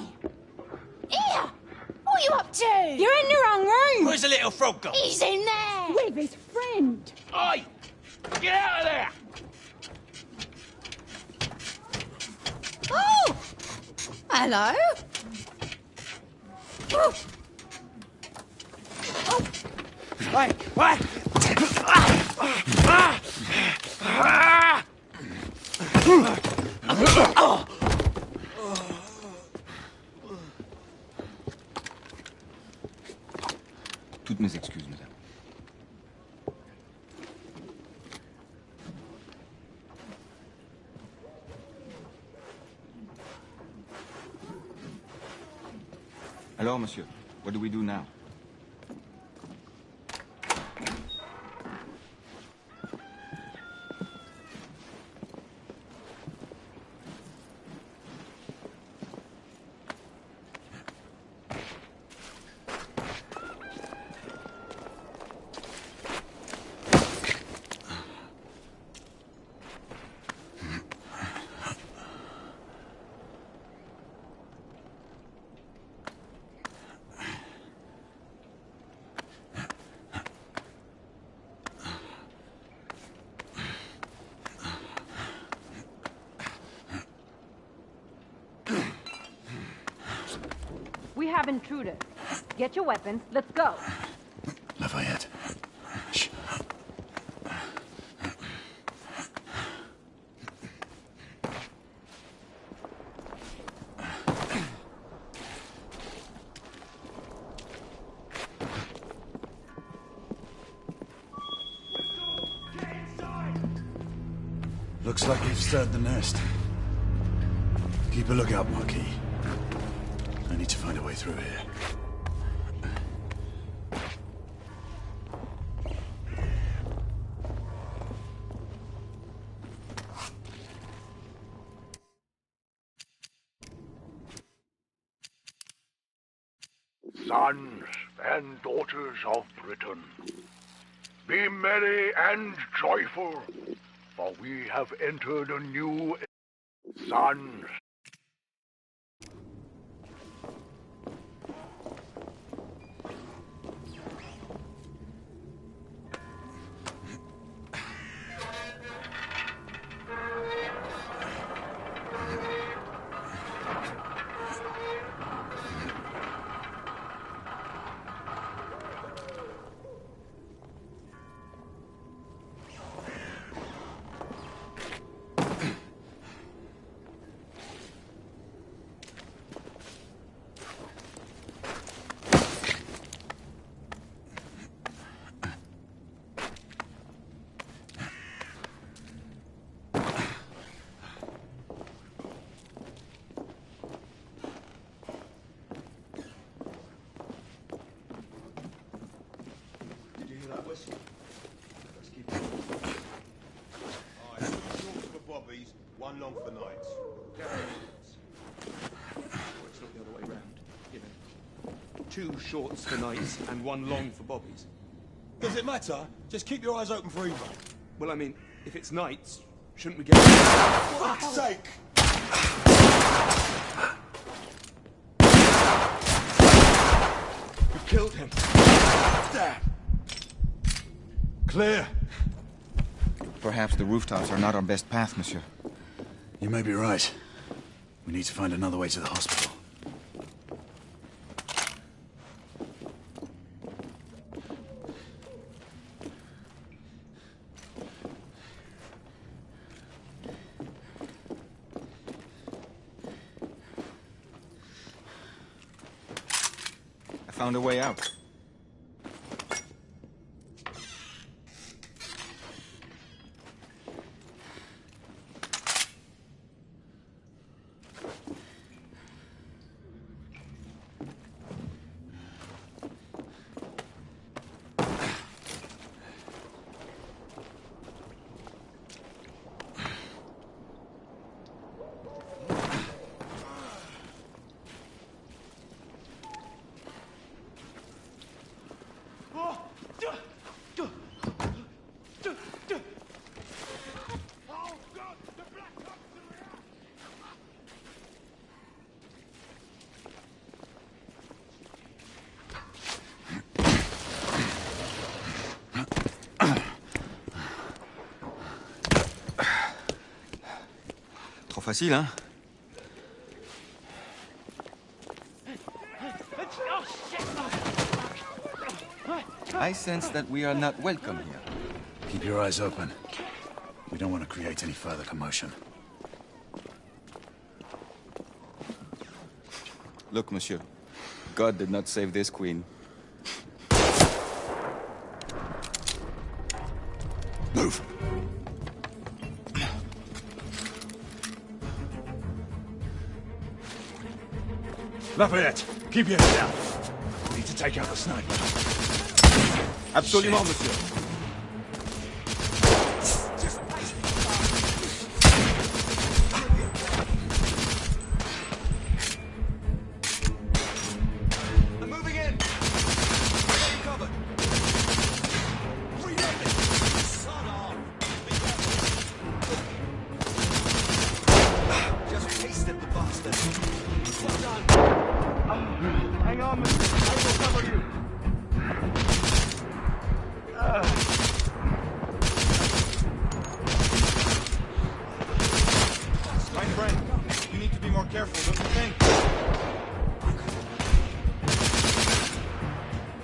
Here! What are you up to? You're in the wrong room!
Where's the little frog gone?
He's in there! With his friend!
Oi! Get out of there!
Oh! Hello? Oh!
Hey! What?
Toutes mes excuses, madame. Alors, monsieur, what do we do now?
We have intruders. Get your weapons. Let's go.
Lafayette. Shh. Looks like you've stirred the nest. Keep a lookout, Marquis. I need to find a way through here.
Sons and daughters of Britain, be merry and joyful, for we have entered a new... Sons.
One long for nights.
It's not the other way round. You know, 2 shorts for nights and 1 long for bobbies.
Does it matter? Just keep your eyes open for either.
Well, I mean, if it's nights, shouldn't we get...
For fuck's sake!
You killed him.
Damn. Clear.
Perhaps the rooftops are not our best path, monsieur.
You may be right. We need to find another way to the hospital.
I found a way out. Trop facile, hein? I sense that we are not welcome here.
Keep your eyes open. We don't want to create any further commotion.
Look, monsieur. God did not save this queen.
Move! Lafayette, keep your head down. We need to take out the sniper.
Absolument, monsieur.
I'm moving in. Getting covered. Reloading. Son of. Just wasted the bastard. Well done. Hang on, mister. I will cover you.
My friend, you need to be more careful, don't you think?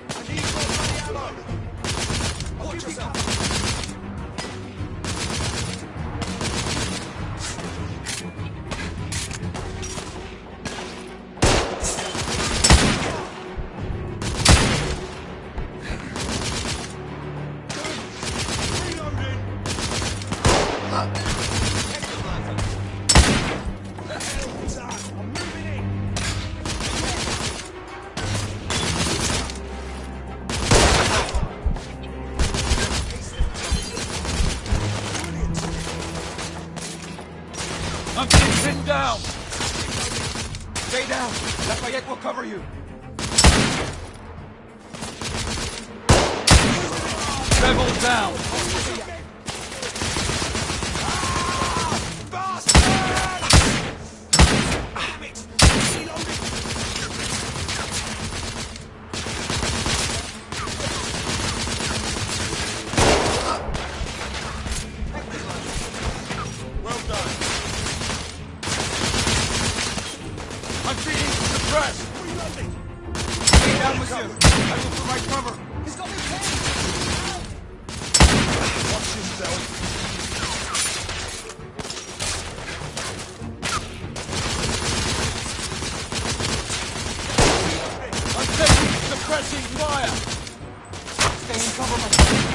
I need more bloody ammo. Watch yourself.
I'm being pinned down! Stay down! Lafayette will cover you! Rebel down!
Well done.
I'm being suppressed! Stay down, monsieur! I will provide cover!
He's got me pinned.
Watch yourself.
I'm taking suppressing fire! Stay in cover, my friend.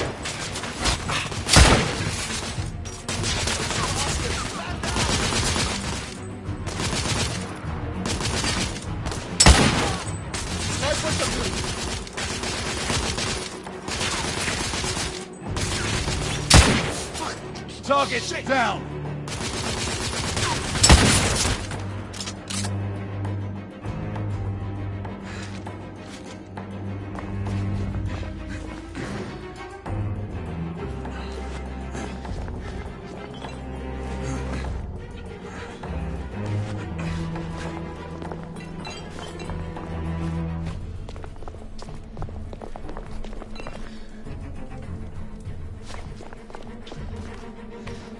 Target down!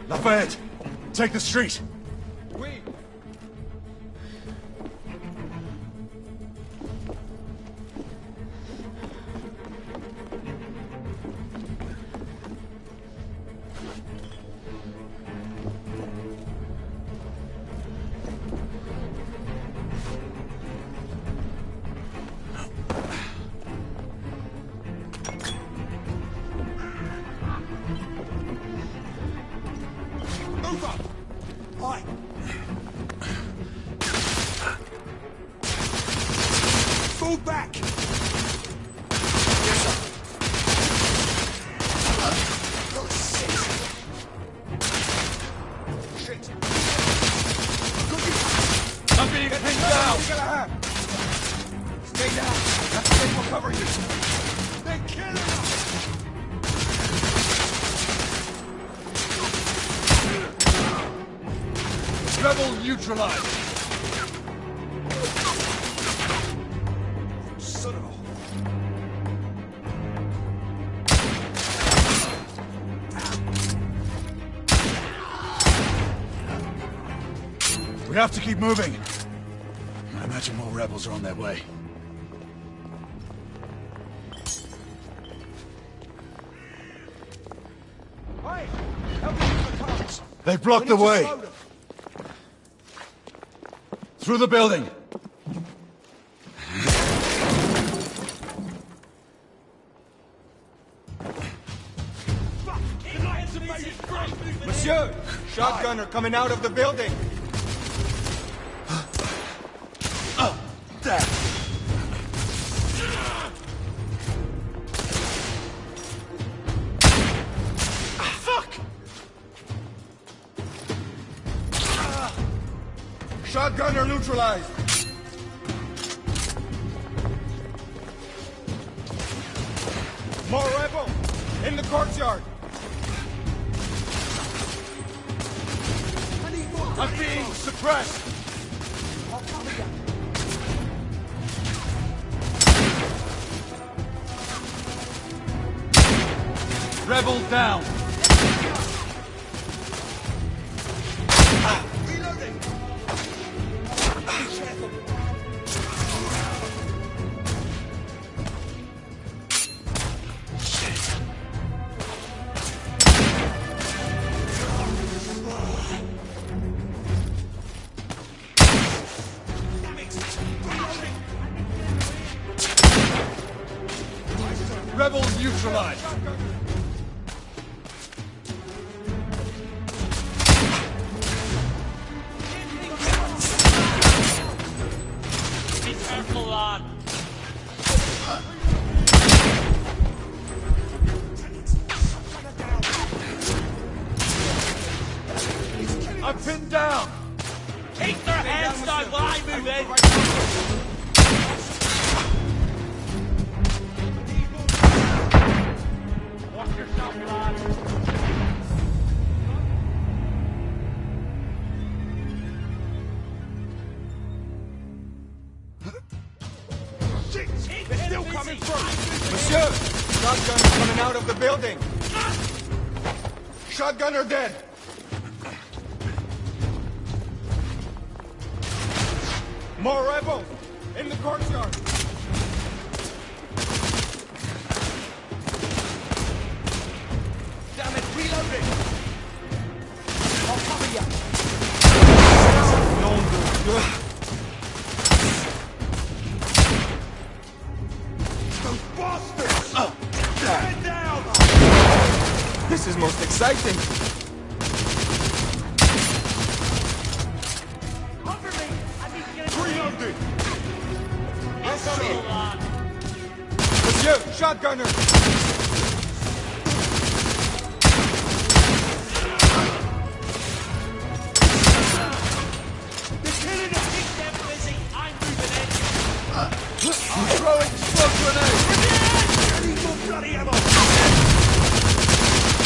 Lafayette, take the street.
Move up. Hi. Fall back. Yes, sir. Oh, shit. Shit.
I'm being pinned down! Stay down! Lafayette will cover you!
They're killing us.
Rebel neutralized!
Son of a...
We have to keep moving. I imagine more rebels are on their way.
Hey! Help me with the carts!
They've blocked the way. Through the building.
Monsieur! Shotgunner coming out of the building!
Fuck!
Shotgunner neutralized! More rebel! In the courtyard!
I'm being suppressed! Rebel down!
Reloading! Be careful!
Rebels neutralized!
Be careful, lad.
I'm pinned down!
Keep their heads down while I move in. Watch yourself, lad.
They're still coming through!
Monsieur! Shotgunner coming out of the building! Shotgunner dead! More rebels! In the courtyard!
Damn it, reloading! I'll cover you! Those bastards! Stand down!
This is most exciting!
Cover me! I need to get a
Reloading!
careful, lad.
Monsieur! Shotgunner!
Keep them busy. I'm moving in.
Throwing smoke grenades!
I need more bloody ammo!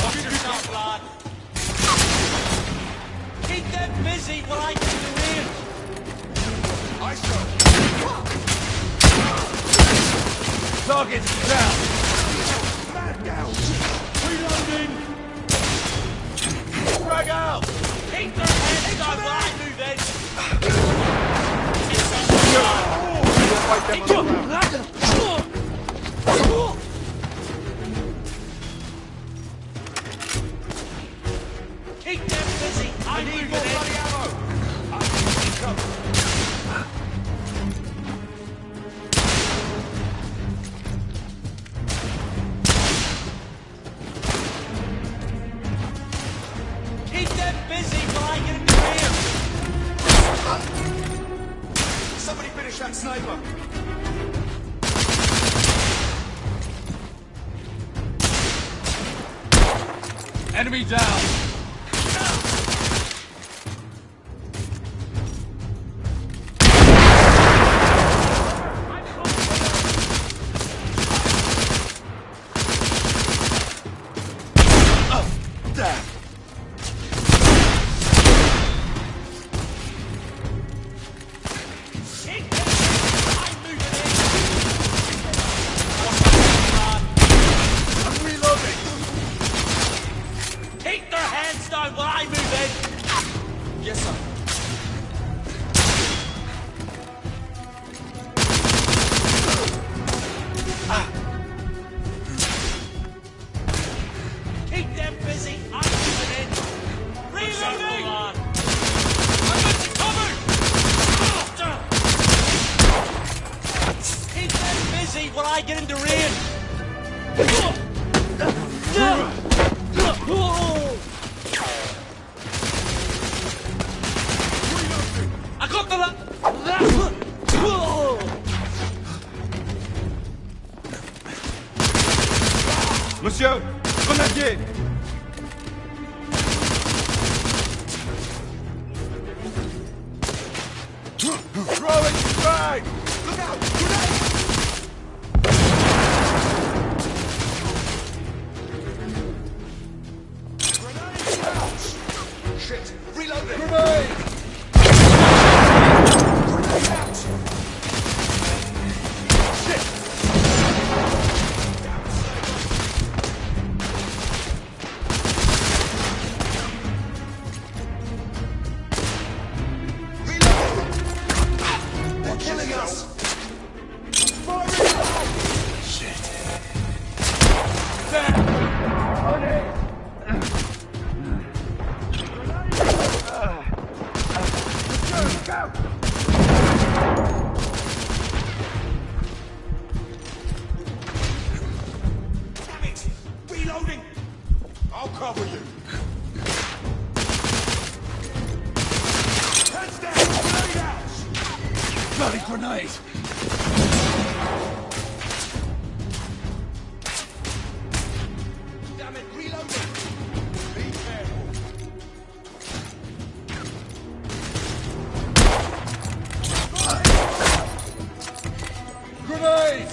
Watch yourself, lad. Keep them busy while I get the rear.
I shall.
Target's down!
Man down!
Reloading.
Frag out!
Keep their heads down while I move in. Keep them busy. I'm moving
More
in.
bloody ammo! I need cover.
Keep them busy while I get in the rear.
Somebody finish that sniper!
Enemy down!
Keep them busy. I'm moving in.
I'm reloading!
Keep their heads
get him to rear! I got the...
Monsieur, grenadier!
Throw it straight! Look out! Grenade! Shit! Reloading! Grenade! Grenade out! Shit! Killing us! Firing out! Shit. There! On it! Let's go! Damn it! Reloading! I'll cover you! Heads down! Grenade out! Bloody grenade! Damn it, reloading! Be careful! Grenade!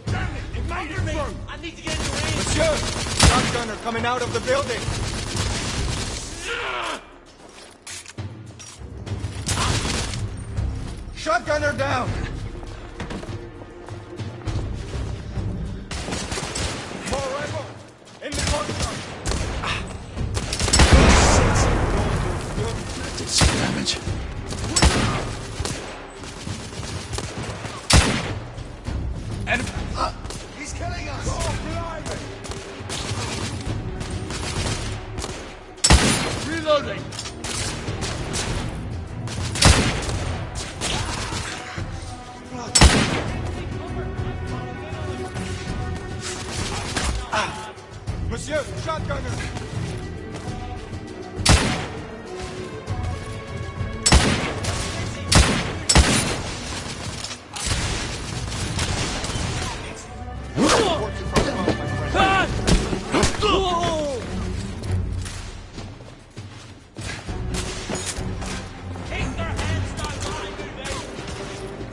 Damn it, it made it through!
I need to get into range!
Monsieur! Shotgunner coming out of the building! Shotgunner down! More rifle! In the courtyard!
That did some damage.
And he's killing us! Oh, blimey! Reloading!
Monsieur, shotgunner!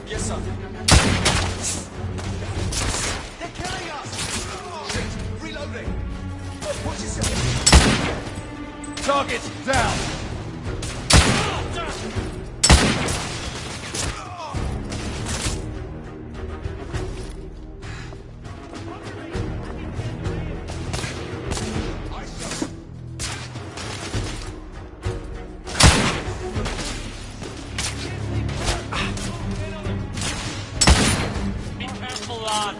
Yes, sir.
They're killing us! Shit! Reloading! Watch yourself! Target down!
Be careful, lad.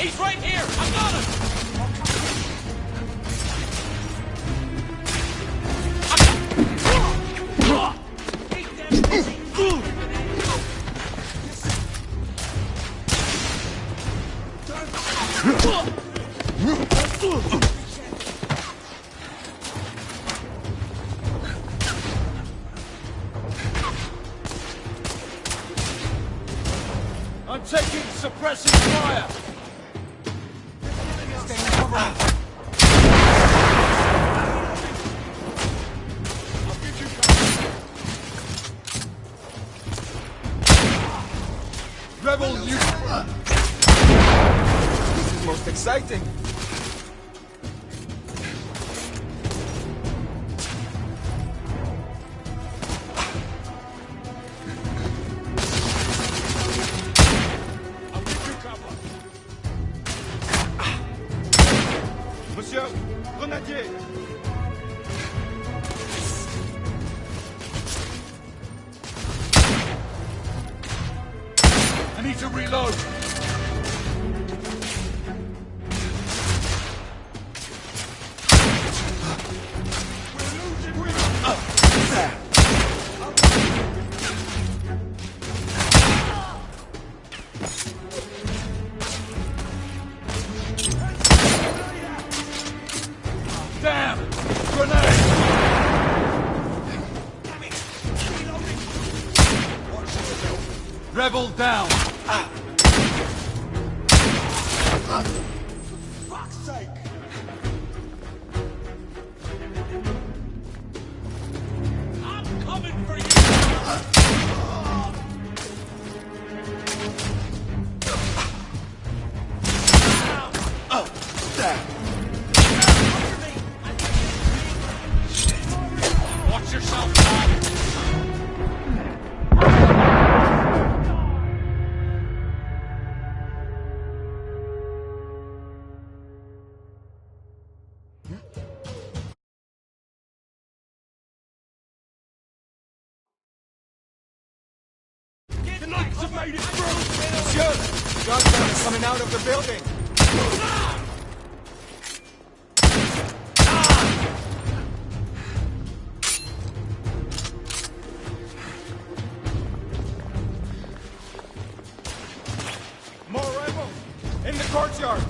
He's right here! I got him!
I'm taking suppressing fire! Stay cover! Rebel, you...
This is most exciting! Monsieur, grenadier!
I need to reload! Rebel down!
Fuck's sake!
I'm coming for you! Watch yourself, lad! The knights have made it through!
Monsieur! Shotgun is coming out of the building! More rebels! In the courtyard!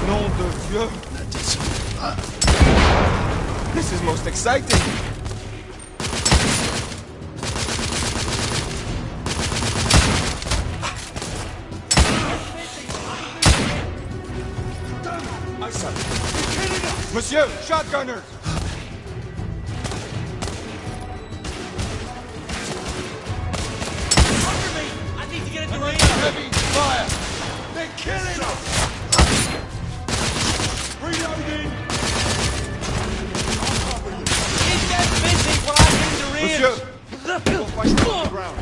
Nom de Dieu! This is most exciting! Monsieur, shotgunners!
I need to get into range!
Heavy fire! They're killing us! Reloading!
Get that busy while I get into range!
Monsieur! We'll fight on the ground.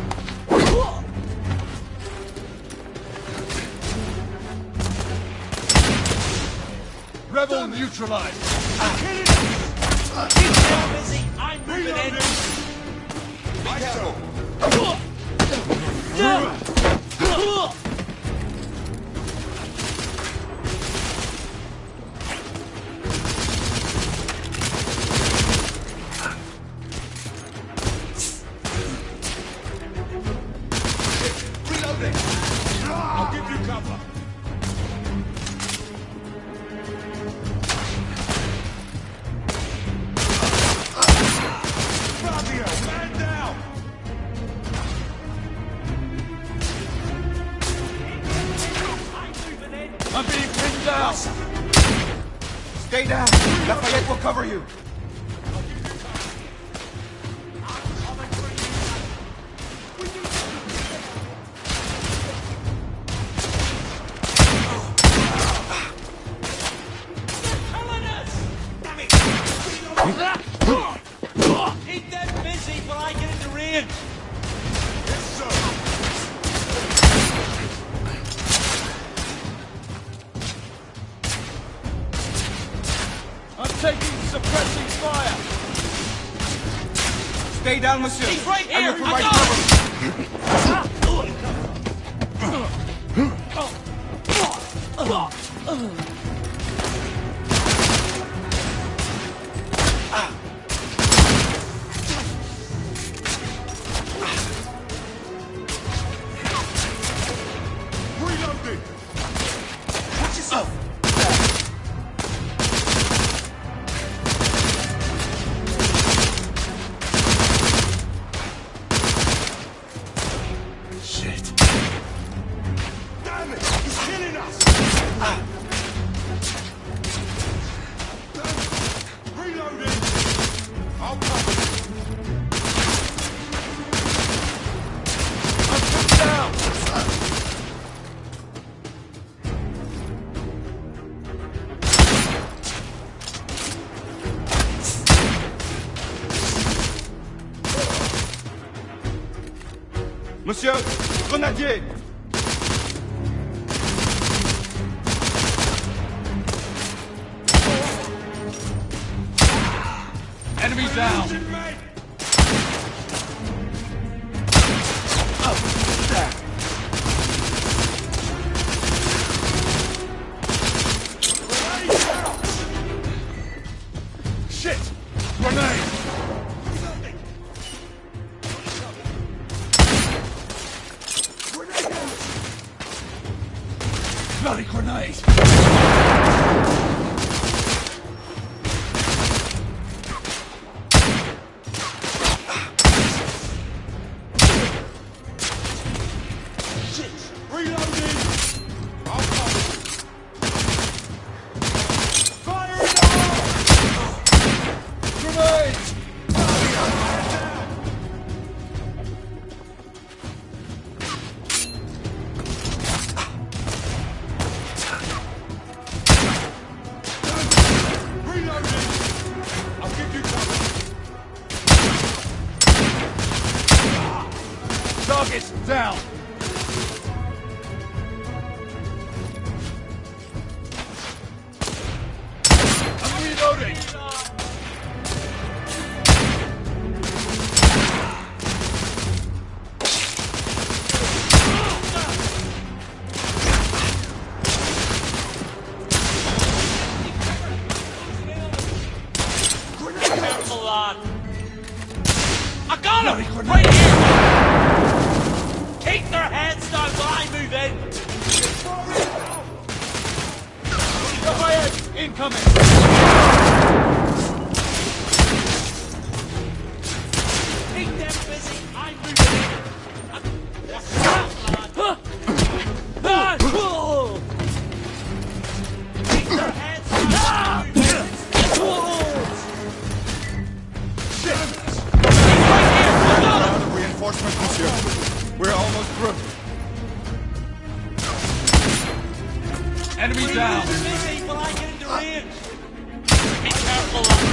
Rebel neutralized!
Keep down, busy! I'm moving in!
Be careful!
Reloading!
I'll give you cover! Fabio, man down! I'm being pinned down!
Stay down! Lafayette will cover you!
Keep them busy while I get into range!
Yes, sir! I'm taking suppressing fire!
Stay down, monsieur!
He's right
I
here!
will provide cover!
Reloading!
Watch yourself!
Shit! Damn it! He's killing us! Reloading! I'll cover you! I'm put down!
Monsieur! Grenadier!
Enemy down! Shit! Grenade! Bloody grenade!
It's down! I'm reloading!
Careful, lad. I got him! Right here! Keep their heads down while I move in!
Got my head! Incoming!
Keep them busy, I'm moving in! What's that, lad? Keep their heads down!
Reinforcements, monsieur. We're almost through. Enemy down!
Busy, but I get into range! Be careful, lad.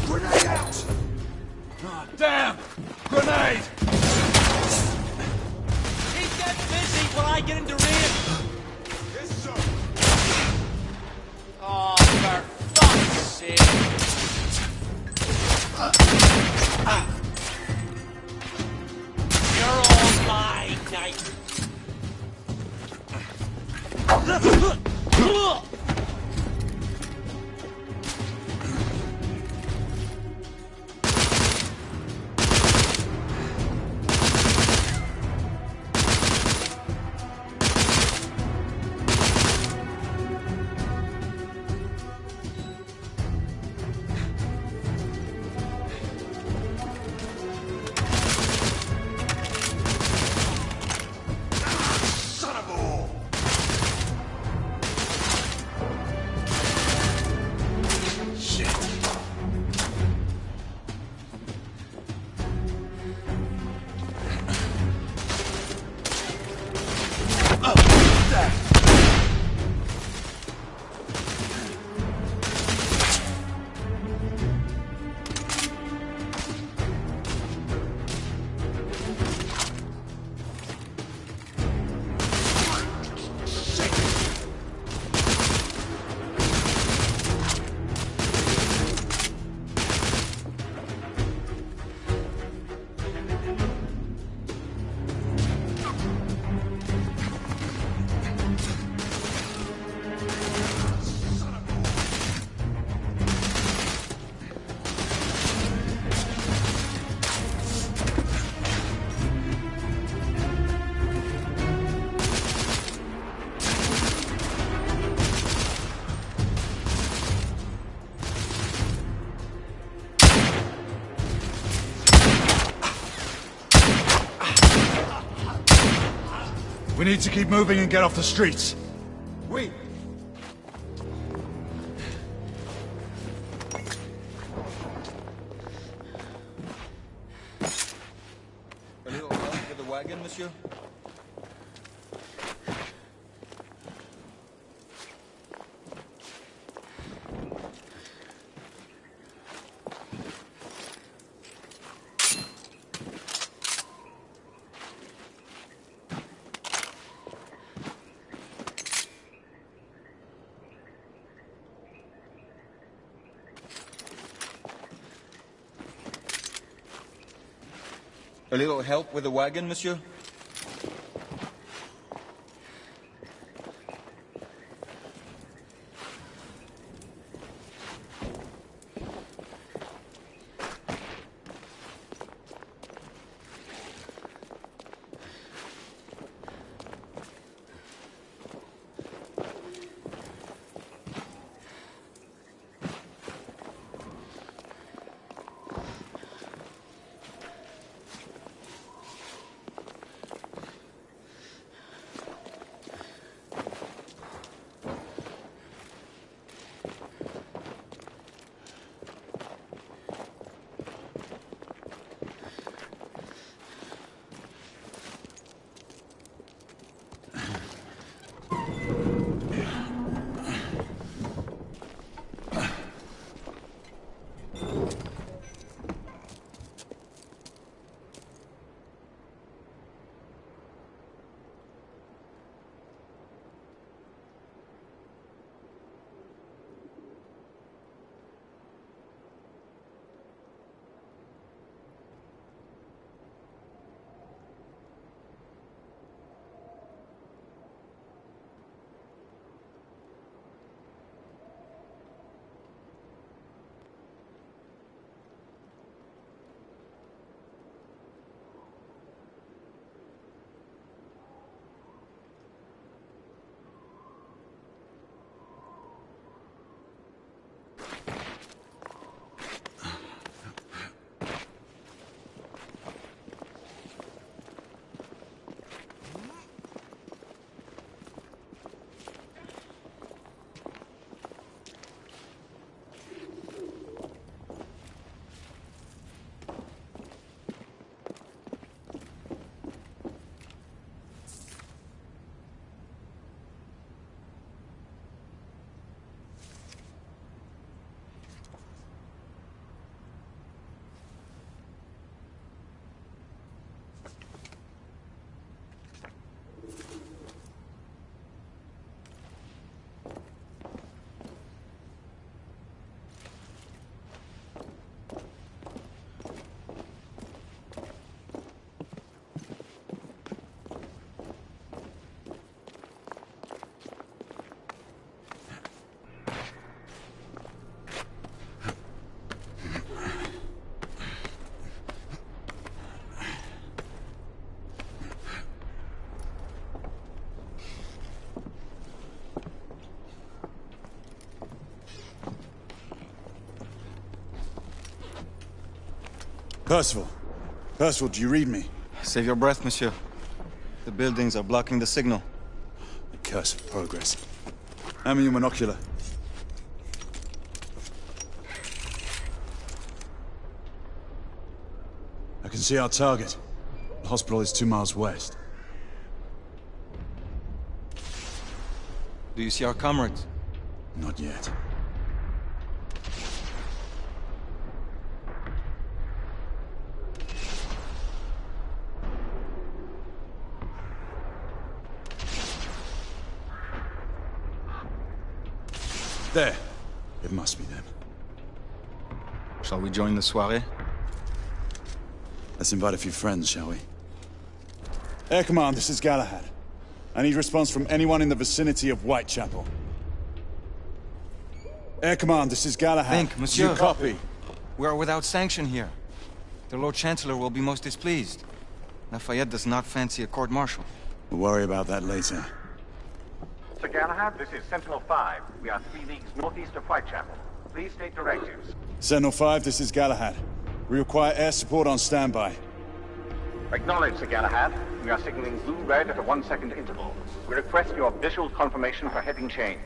Grenade out! Ah, damn! Grenade!
Keep them busy while I get into range!
Yes, sir.
Oh, for fuck's sake! You're all mine, knight!
We need to keep moving and get off the streets.
Oui.
A little help with the wagon, monsieur? A little help with the wagon, monsieur?
Percival. Percival, do you read me?
Save your breath, monsieur. The buildings are blocking the signal.
The curse of progress. Hand me your monocular. I can see our target. The hospital is 2 miles west.
Do you see our comrades?
Not yet. There. It must be them.
Shall we join the soirée?
Let's invite a few friends, shall we? Air Command, this is Galahad. I need response from anyone in the vicinity of Whitechapel. Air Command, this is Galahad.
Think, monsieur.
You copy?
We are without sanction here. The Lord Chancellor will be most displeased. Lafayette does not fancy a court-martial.
We'll worry about that later.
Sir Galahad, this is Sentinel-5. We are 3 leagues northeast of Whitechapel. Please state directives.
Sentinel-5, this is Galahad. We require air support on standby.
Acknowledged, Sir Galahad. We are signaling blue-red at a 1-second interval. We request your visual confirmation for heading change.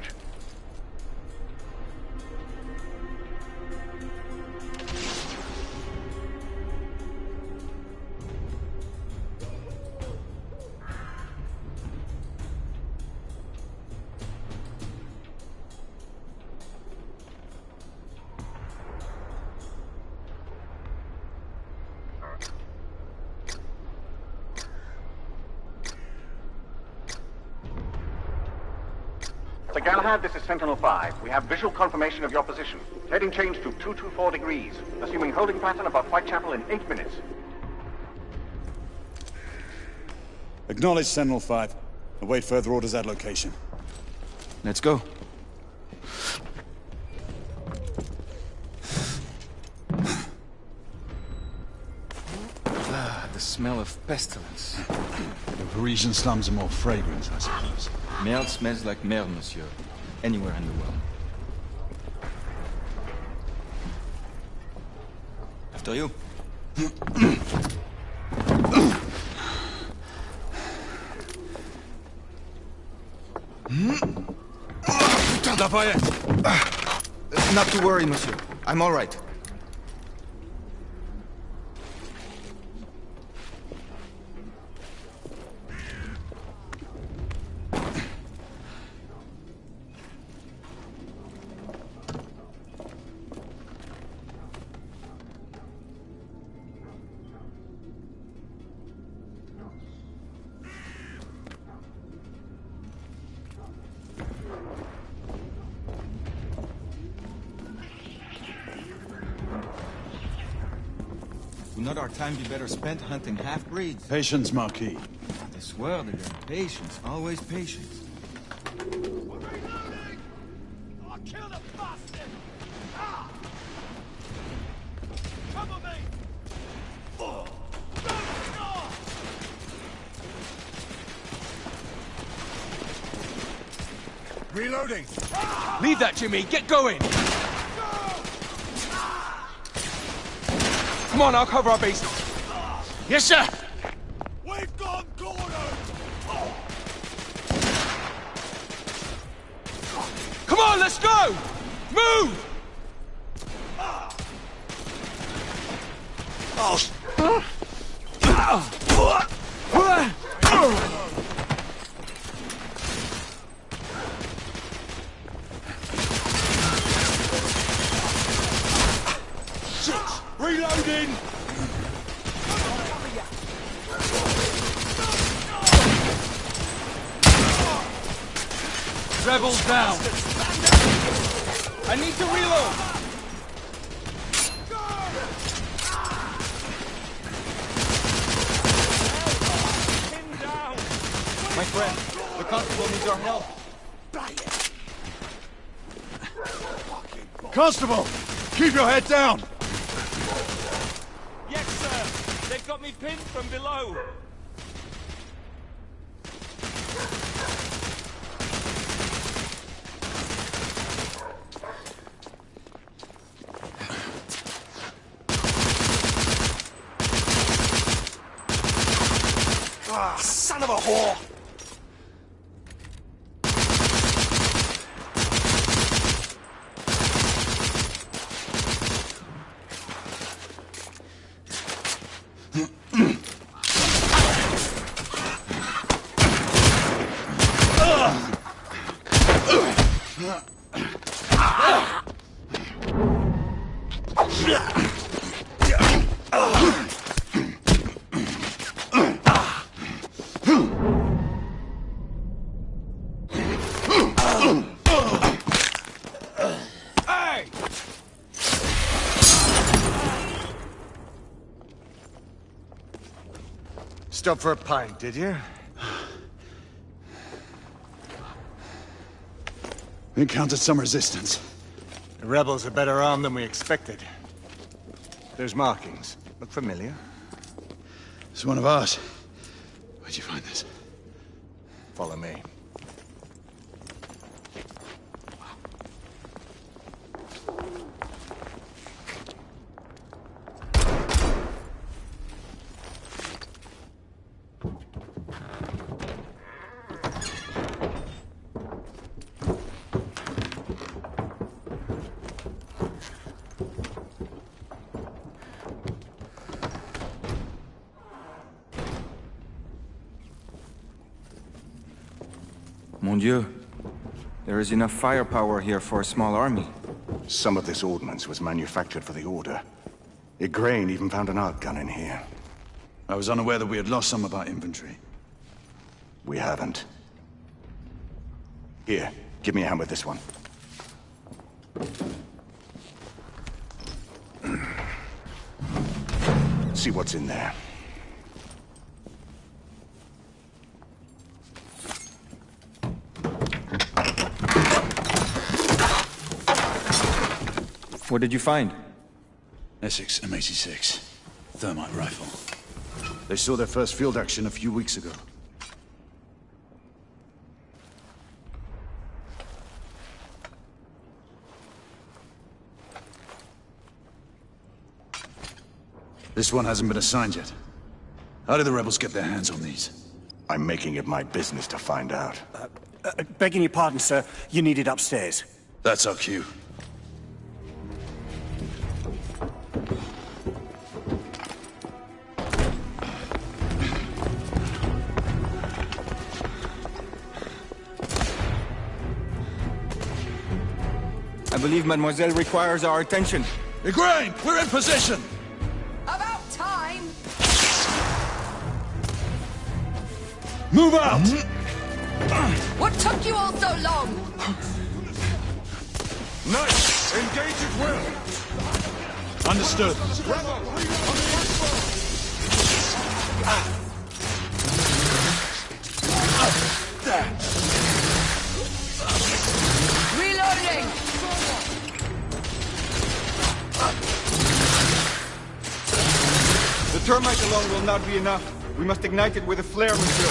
Sir Galahad, this is Sentinel-5. We have visual confirmation of your position. Heading change to 224 degrees. Assuming holding pattern above Whitechapel in 8 minutes.
Acknowledge Sentinel-5. Await further orders at location.
Let's go. The smell of pestilence.
The Parisian slums are more fragrant, I suppose.
Merde smells like merde, monsieur. Anywhere in the world. After you.
Lafayette!
Not to worry, monsieur. I'm all right. Would not our time be better spent hunting half-breeds?
Patience, Marquis.
This world again. Patience. Always patience.
Reloading!
Leave that, Jimmy! Get going! Come on, I'll cover our bases. Yes, sir!
We've got Gordon!
Come on, let's go! Move!
Reloading!
Rebels down! I need to reload!
My friend, the constable needs our help.
Constable! Keep your head down!
Yes, sir! They've got me pinned from below!
of a whore!
Stop for a pint, did you?
We encountered some resistance.
The rebels are better armed than we expected. There's markings. Look familiar?
It's one of ours. Where'd you find this?
Follow me.
Mon Dieu. There is enough firepower here for a small army.
Some of this ordnance was manufactured for the Order. Igraine even found an arc gun in here.
I was unaware that we had lost some of our inventory.
We haven't. Here, give me a hand with this one. See what's in there.
What did you find?
Essex M86. Thermite rifle. They saw their first field action a few weeks ago. This one hasn't been assigned yet. How did the rebels get their hands on these?
I'm making it my business to find out.
Begging your pardon, sir. You need it upstairs.
That's our cue.
I believe Mademoiselle requires our attention.
Igraine, we're in position!
About time!
Move out!
What took you all so long?
Nice! Engage at will! Understood.
Reloading!
The termite alone will not be enough. We must ignite it with a flare, monsieur.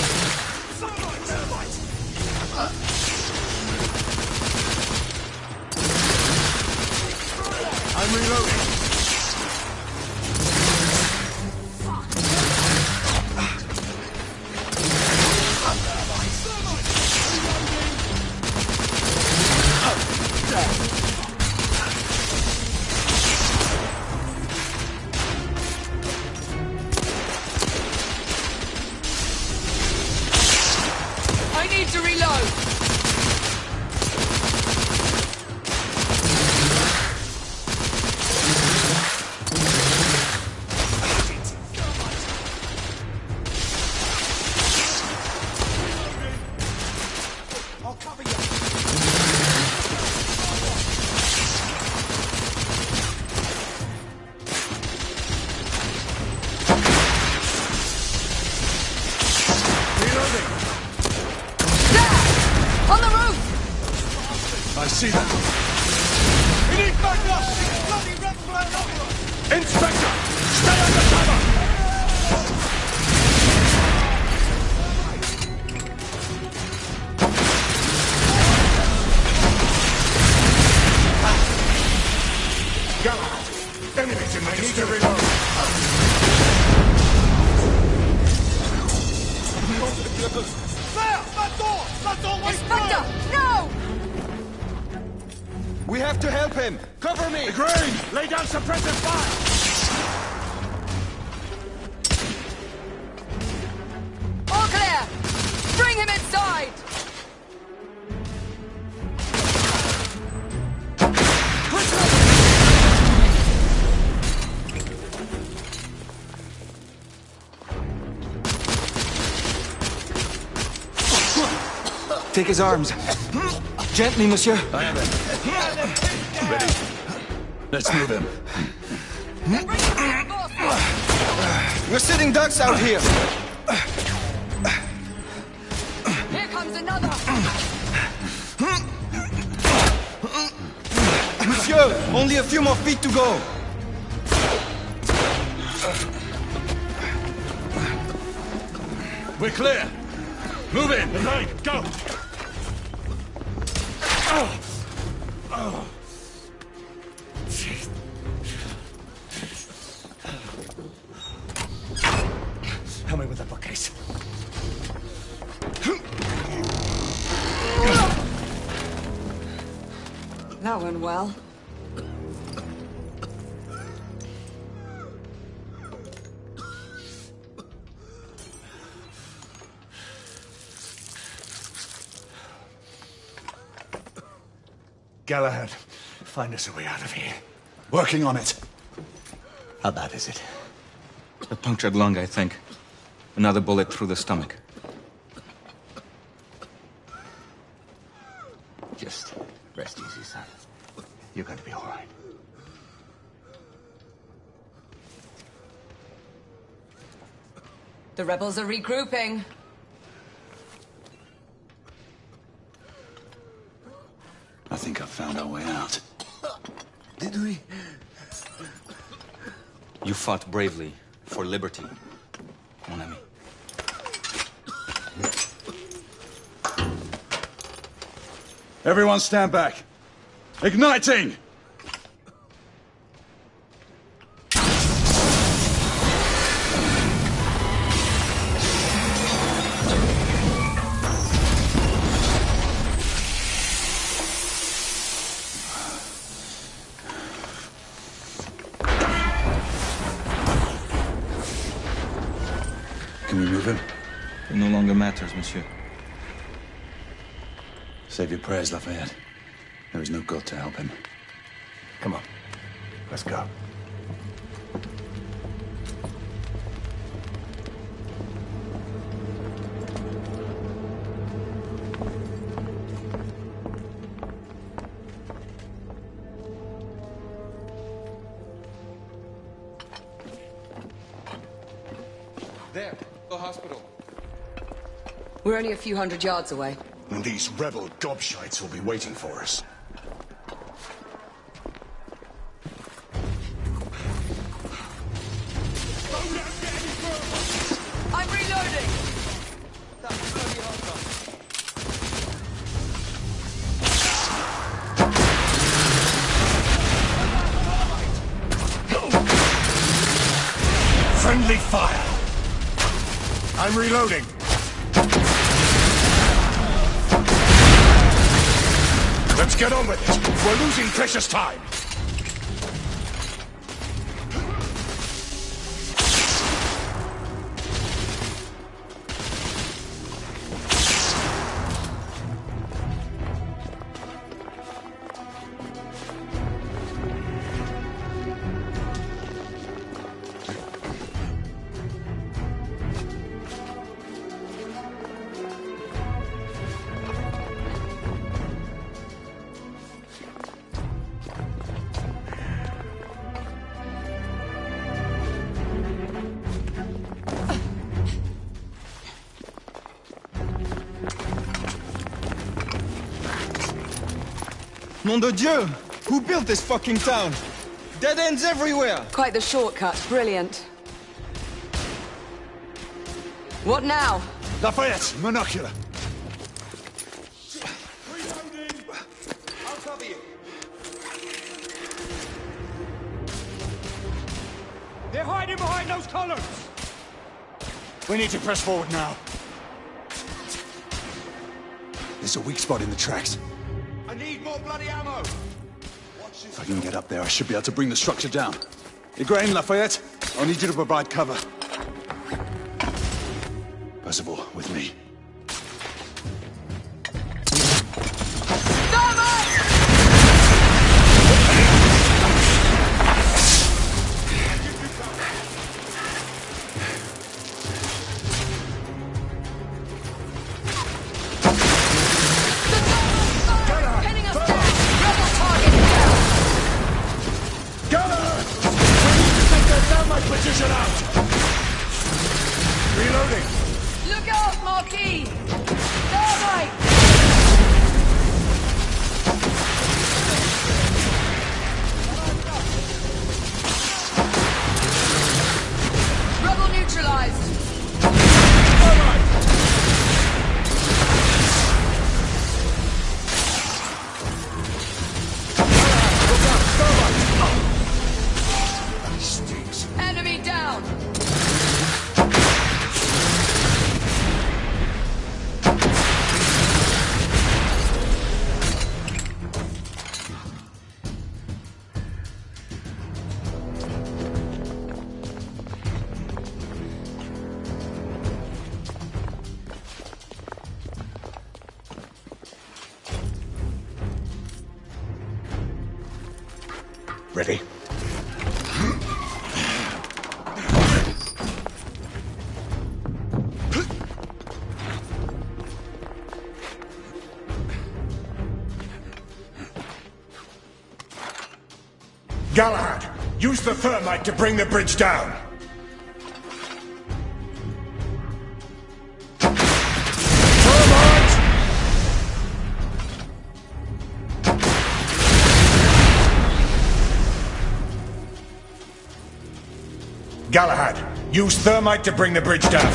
I'm reloading.
I need to reload!
I'll cover you. Reloading.
On the roof!
I see that. We need backup! Bloody rebel out over us! Inspector! Stay under cover!
Galahad! Enemies in my need to reload!
That's all we
Inspector, no!
We have to help him! Cover me!
Agreed! Lay down suppressive fire!
All clear! Bring him inside!
Take his arms. Gently, monsieur.
I have it. Ready. Let's move him.
We're sitting ducks out here.
Here comes another!
Monsieur, only a few more feet to go.
We're clear. Move in. Right, go.
Help me with that bookcase.
That went well.
Galahad, find us a way out of here. Working on it. How bad is it?
A punctured lung, I think. Another bullet through the stomach.
Just rest easy, son. You're going to be all right.
The rebels are regrouping.
I think I've found our way out.
Did we? You fought bravely for liberty, mon ami.
Everyone stand back. Igniting! Can we move him?
It no longer matters, monsieur.
Save your prayers, Lafayette. There is no God to help him. Come on. Let's go.
There, the hospital.
We're only a few hundred yards away.
And these rebel gobshites will be waiting for us.
I'm reloading!
Friendly fire! I'm reloading. Let's get on with it. We're losing precious time.
Nom de Dieu! Who built this fucking town? Dead ends everywhere!
Quite the shortcut. Brilliant. What now?
Lafayette, monocular.
I'll cover you.
They're hiding behind those columns!
We need to press forward now. There's a weak spot in the tracks.
I need more bloody ammo!
If I can get up there, I should be able to bring the structure down. Igraine, Lafayette, I'll need you to provide cover. Percival, with me.
Position out! Reloading!
Look out, Marquis! Thermite! Rebel neutralized! Enemy down!
Ready?
Galahad, use the thermite to bring the bridge down. Galahad, use thermite to bring the bridge down.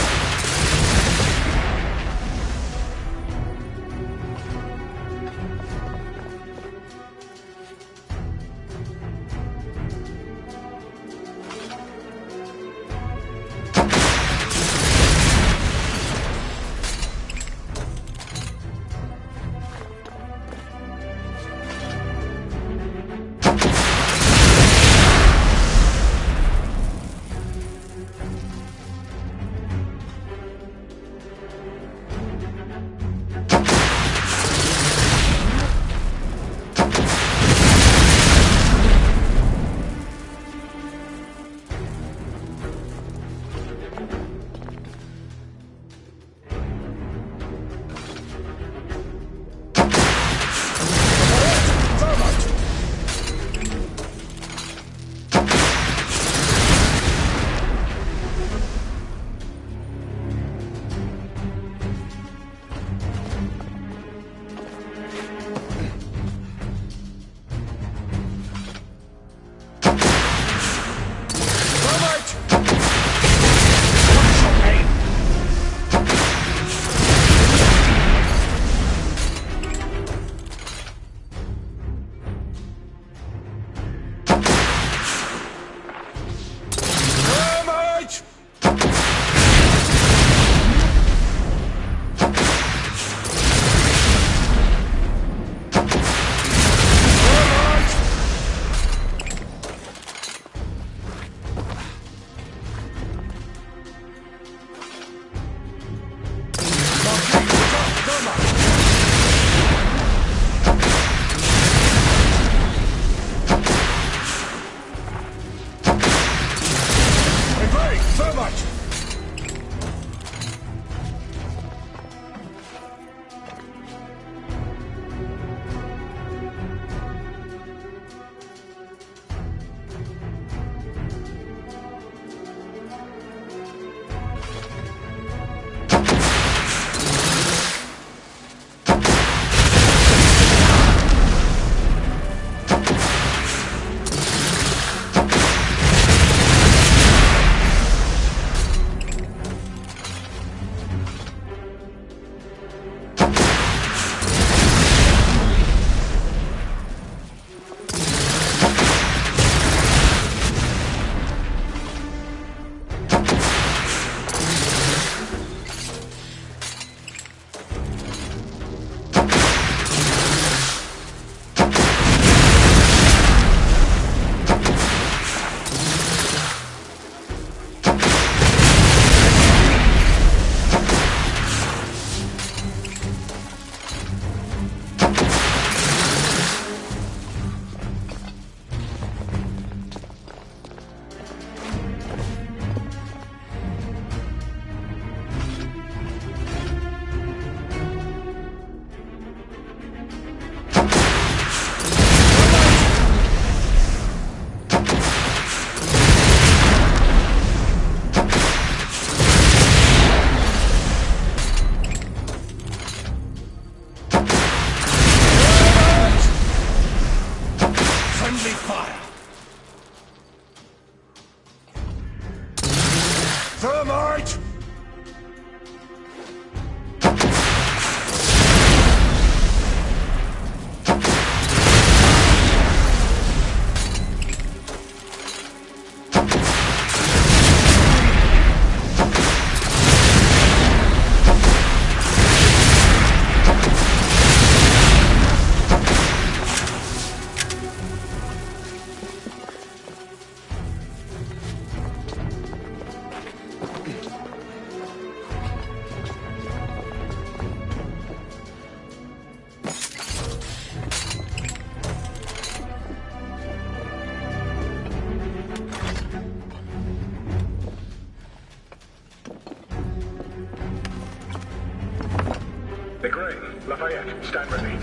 Lafayette, stand ready.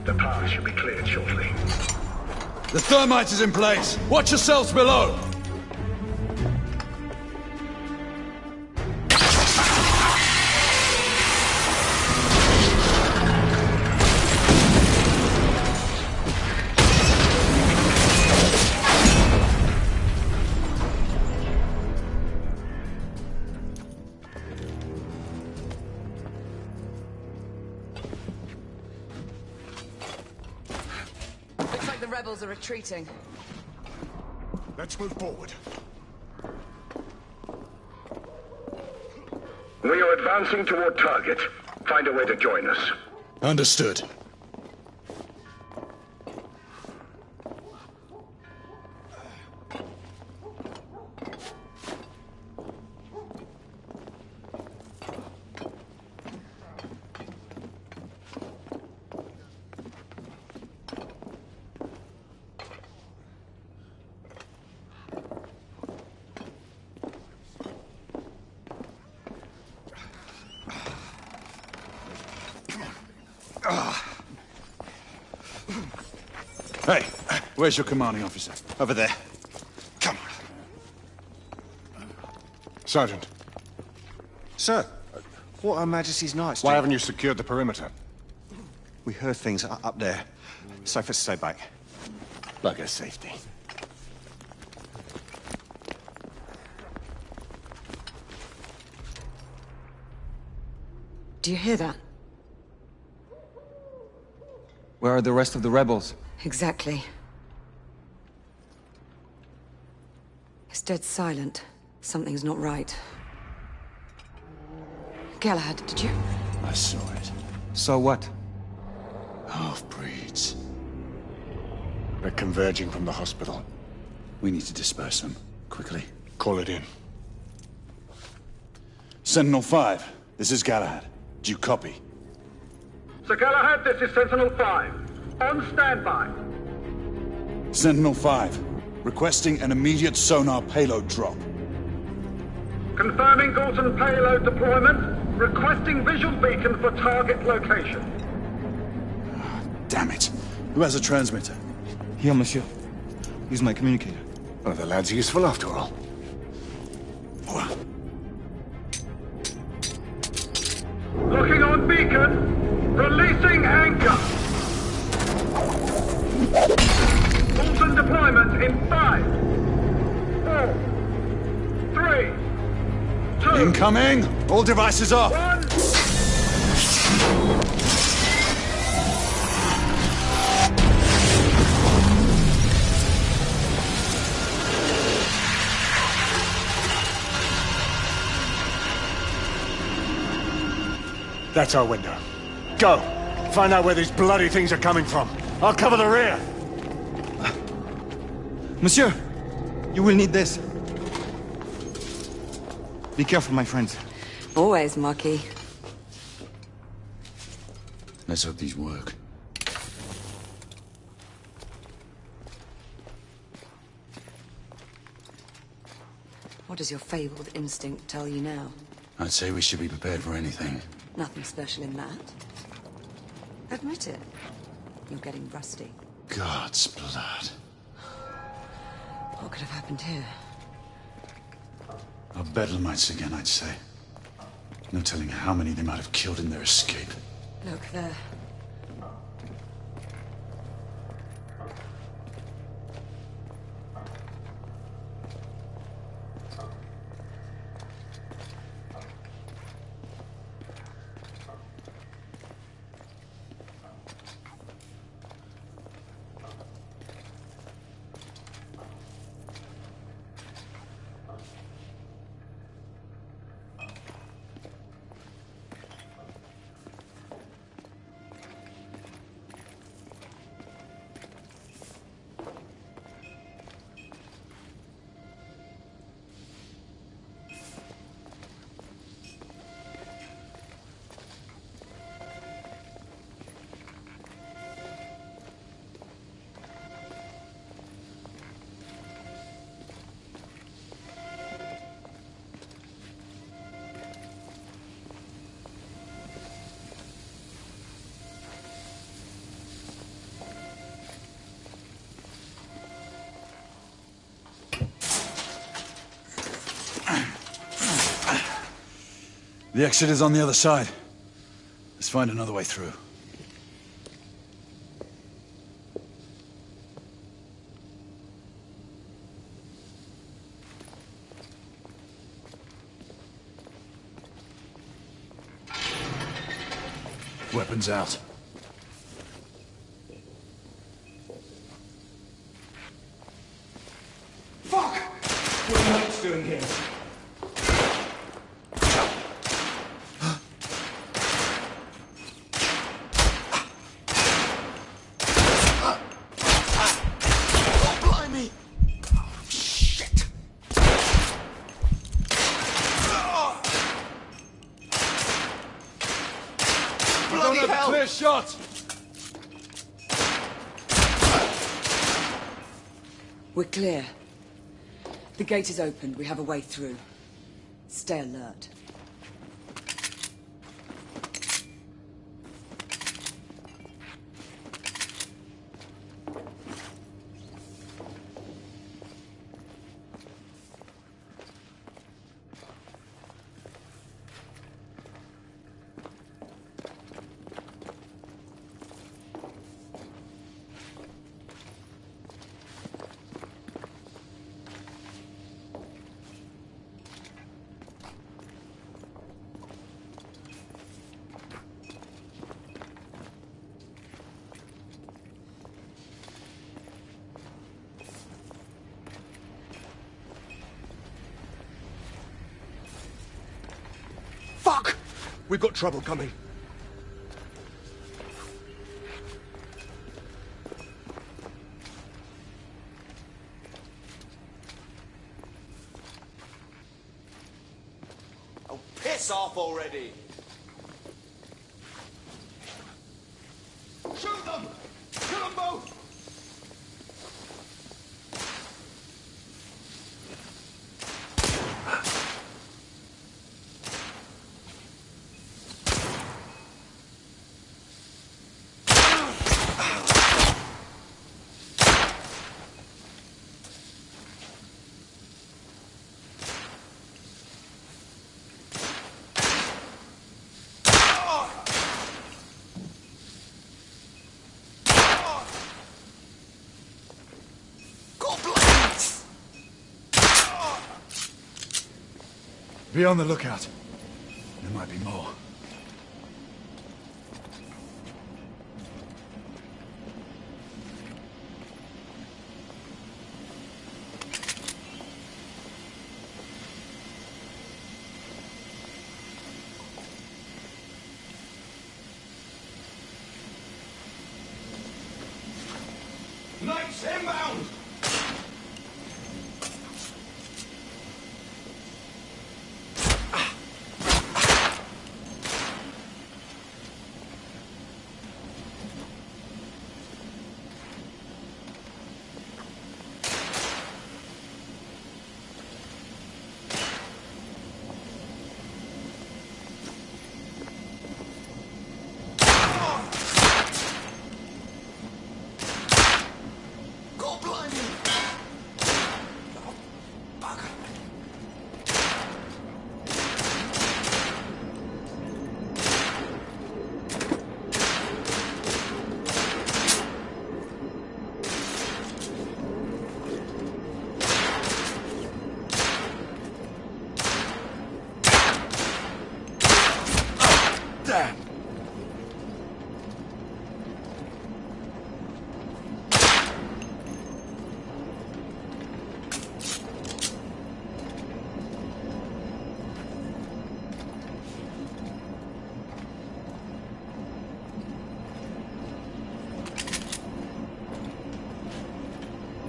The path should be cleared shortly.
The thermite is in place. Watch yourselves below.
Looks like the rebels are retreating.
Let's move forward.
We are advancing toward target. Find a way to join us.
Understood. Hey, where's your commanding officer?
Over there.
Come on. Sergeant.
Sir, what Her Majesty's Knights
Why haven't you secured the perimeter?
We heard things up there. Safer to stay back. Bugger safety.
Do you hear that?
Where are the rest of the rebels?
Exactly. It's dead silent. Something's not right. Galahad, did you?
I saw it.
So what?
Half-breeds. They're converging from the hospital. We need to disperse them. Quickly.
Call it in. Sentinel-5, this is Galahad. Do you copy?
Sir Galahad, this is Sentinel-5. On standby.
Sentinel-5, requesting an immediate sonar payload drop.
Confirming Galton payload deployment. Requesting visual beacon for target location.
Damn it. Who has a transmitter?
Here, monsieur. Use my communicator.
Oh, the lad's useful after all.
Locking on beacon. Releasing anchor. Galton deployment in 5, 4, 3, 2.
Incoming! All devices off!
1.
That's our window. Go! Find out where these bloody things are coming from. I'll cover the rear!
Monsieur! You will need this. Be careful, my friends.
Always, Marquis.
Let's hope these work.
What does your fabled instinct tell you now?
I'd say we should be prepared for anything.
Nothing special in that. Admit it. You're getting rusty.
God's blood.
What could have happened here?
Our bedlamites again, I'd say. No telling how many they might have killed in their escape.
Look there.
The exit is on the other side. Let's find another way through. Weapons out.
Fuck! What are you knights doing here? Clear shot!
We're clear. The gate is open. We have a way through. Stay alert.
Fuck! We've got trouble coming.
Oh, piss off already!
Shoot them! Kill them both!
Be on the lookout. There might be more.
Knights inbound! Damn!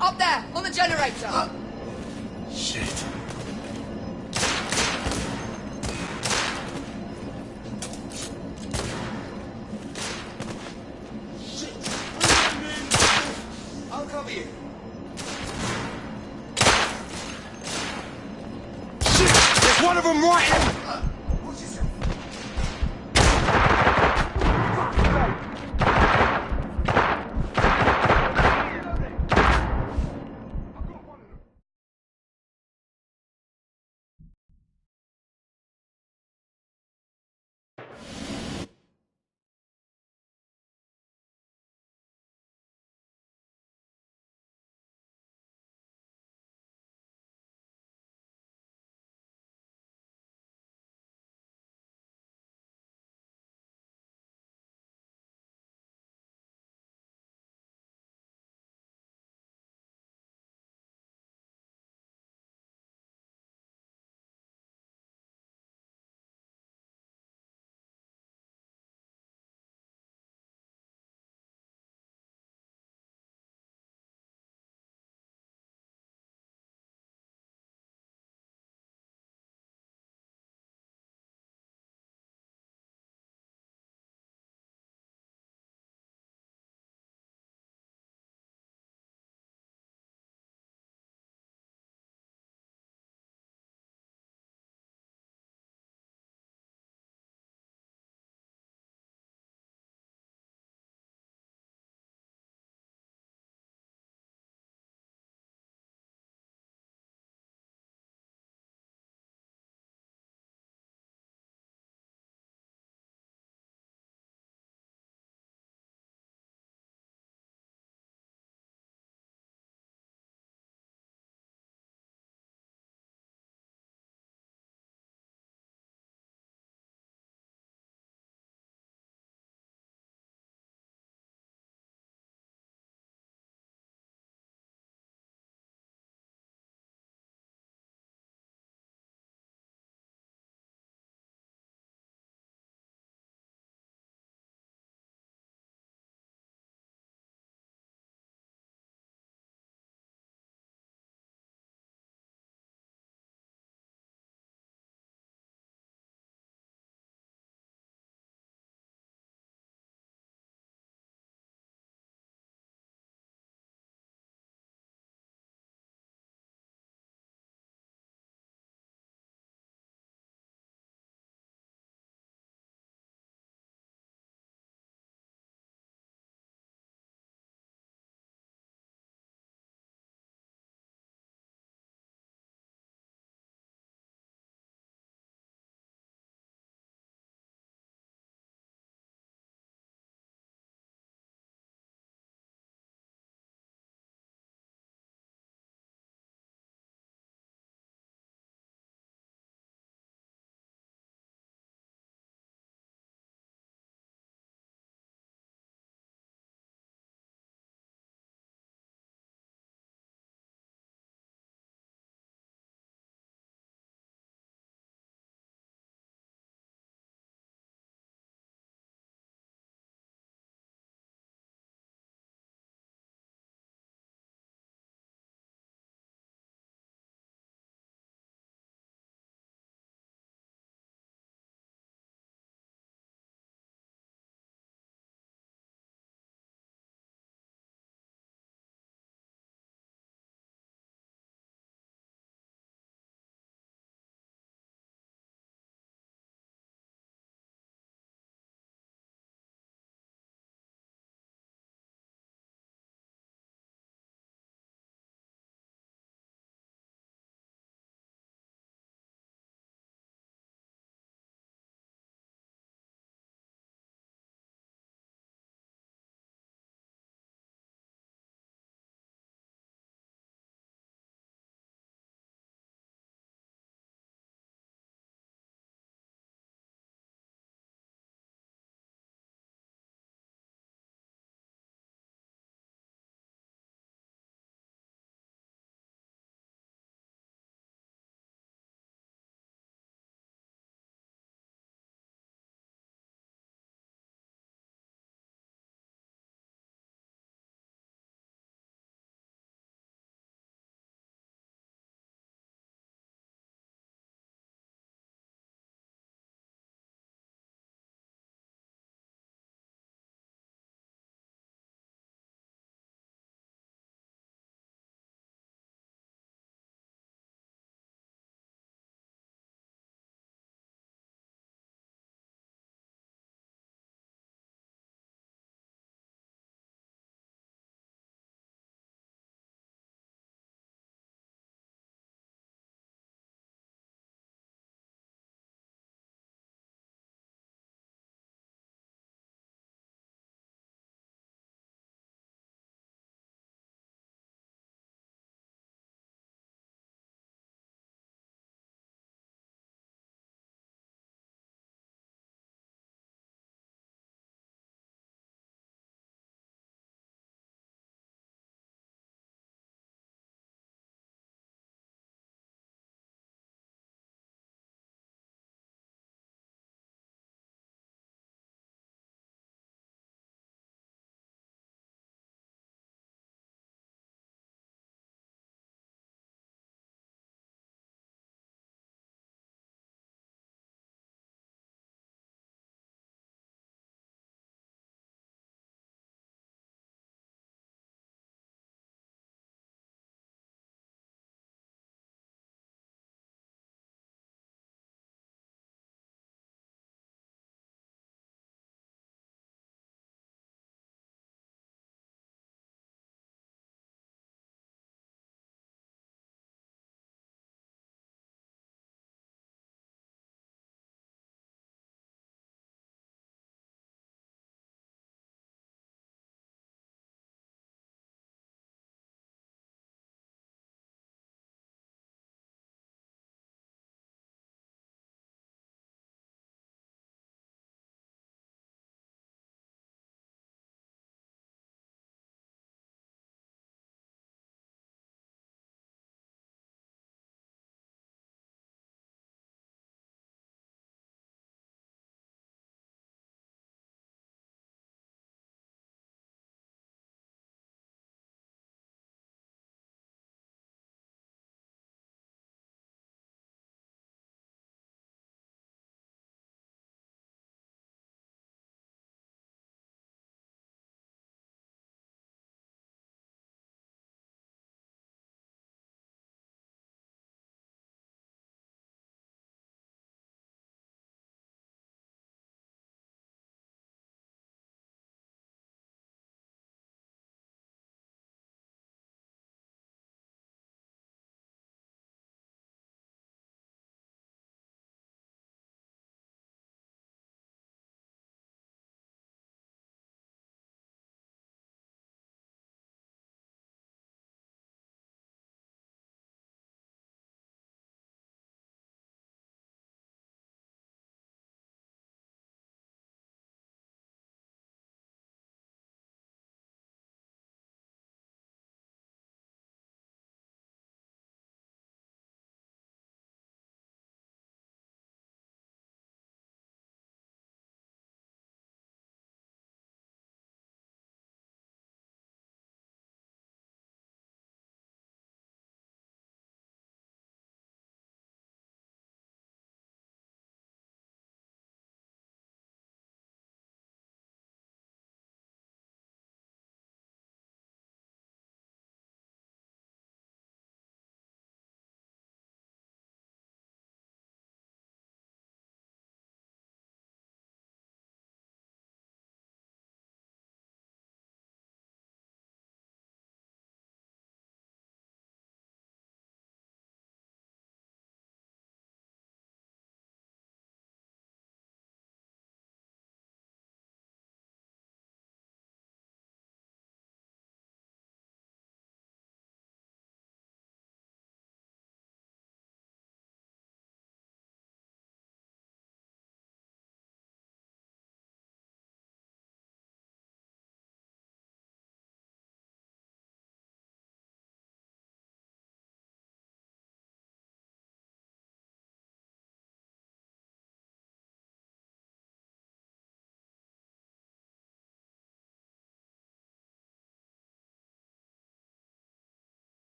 Up there, on the generator!
Shit.
I'll cover you.
Shit! There's one of them right in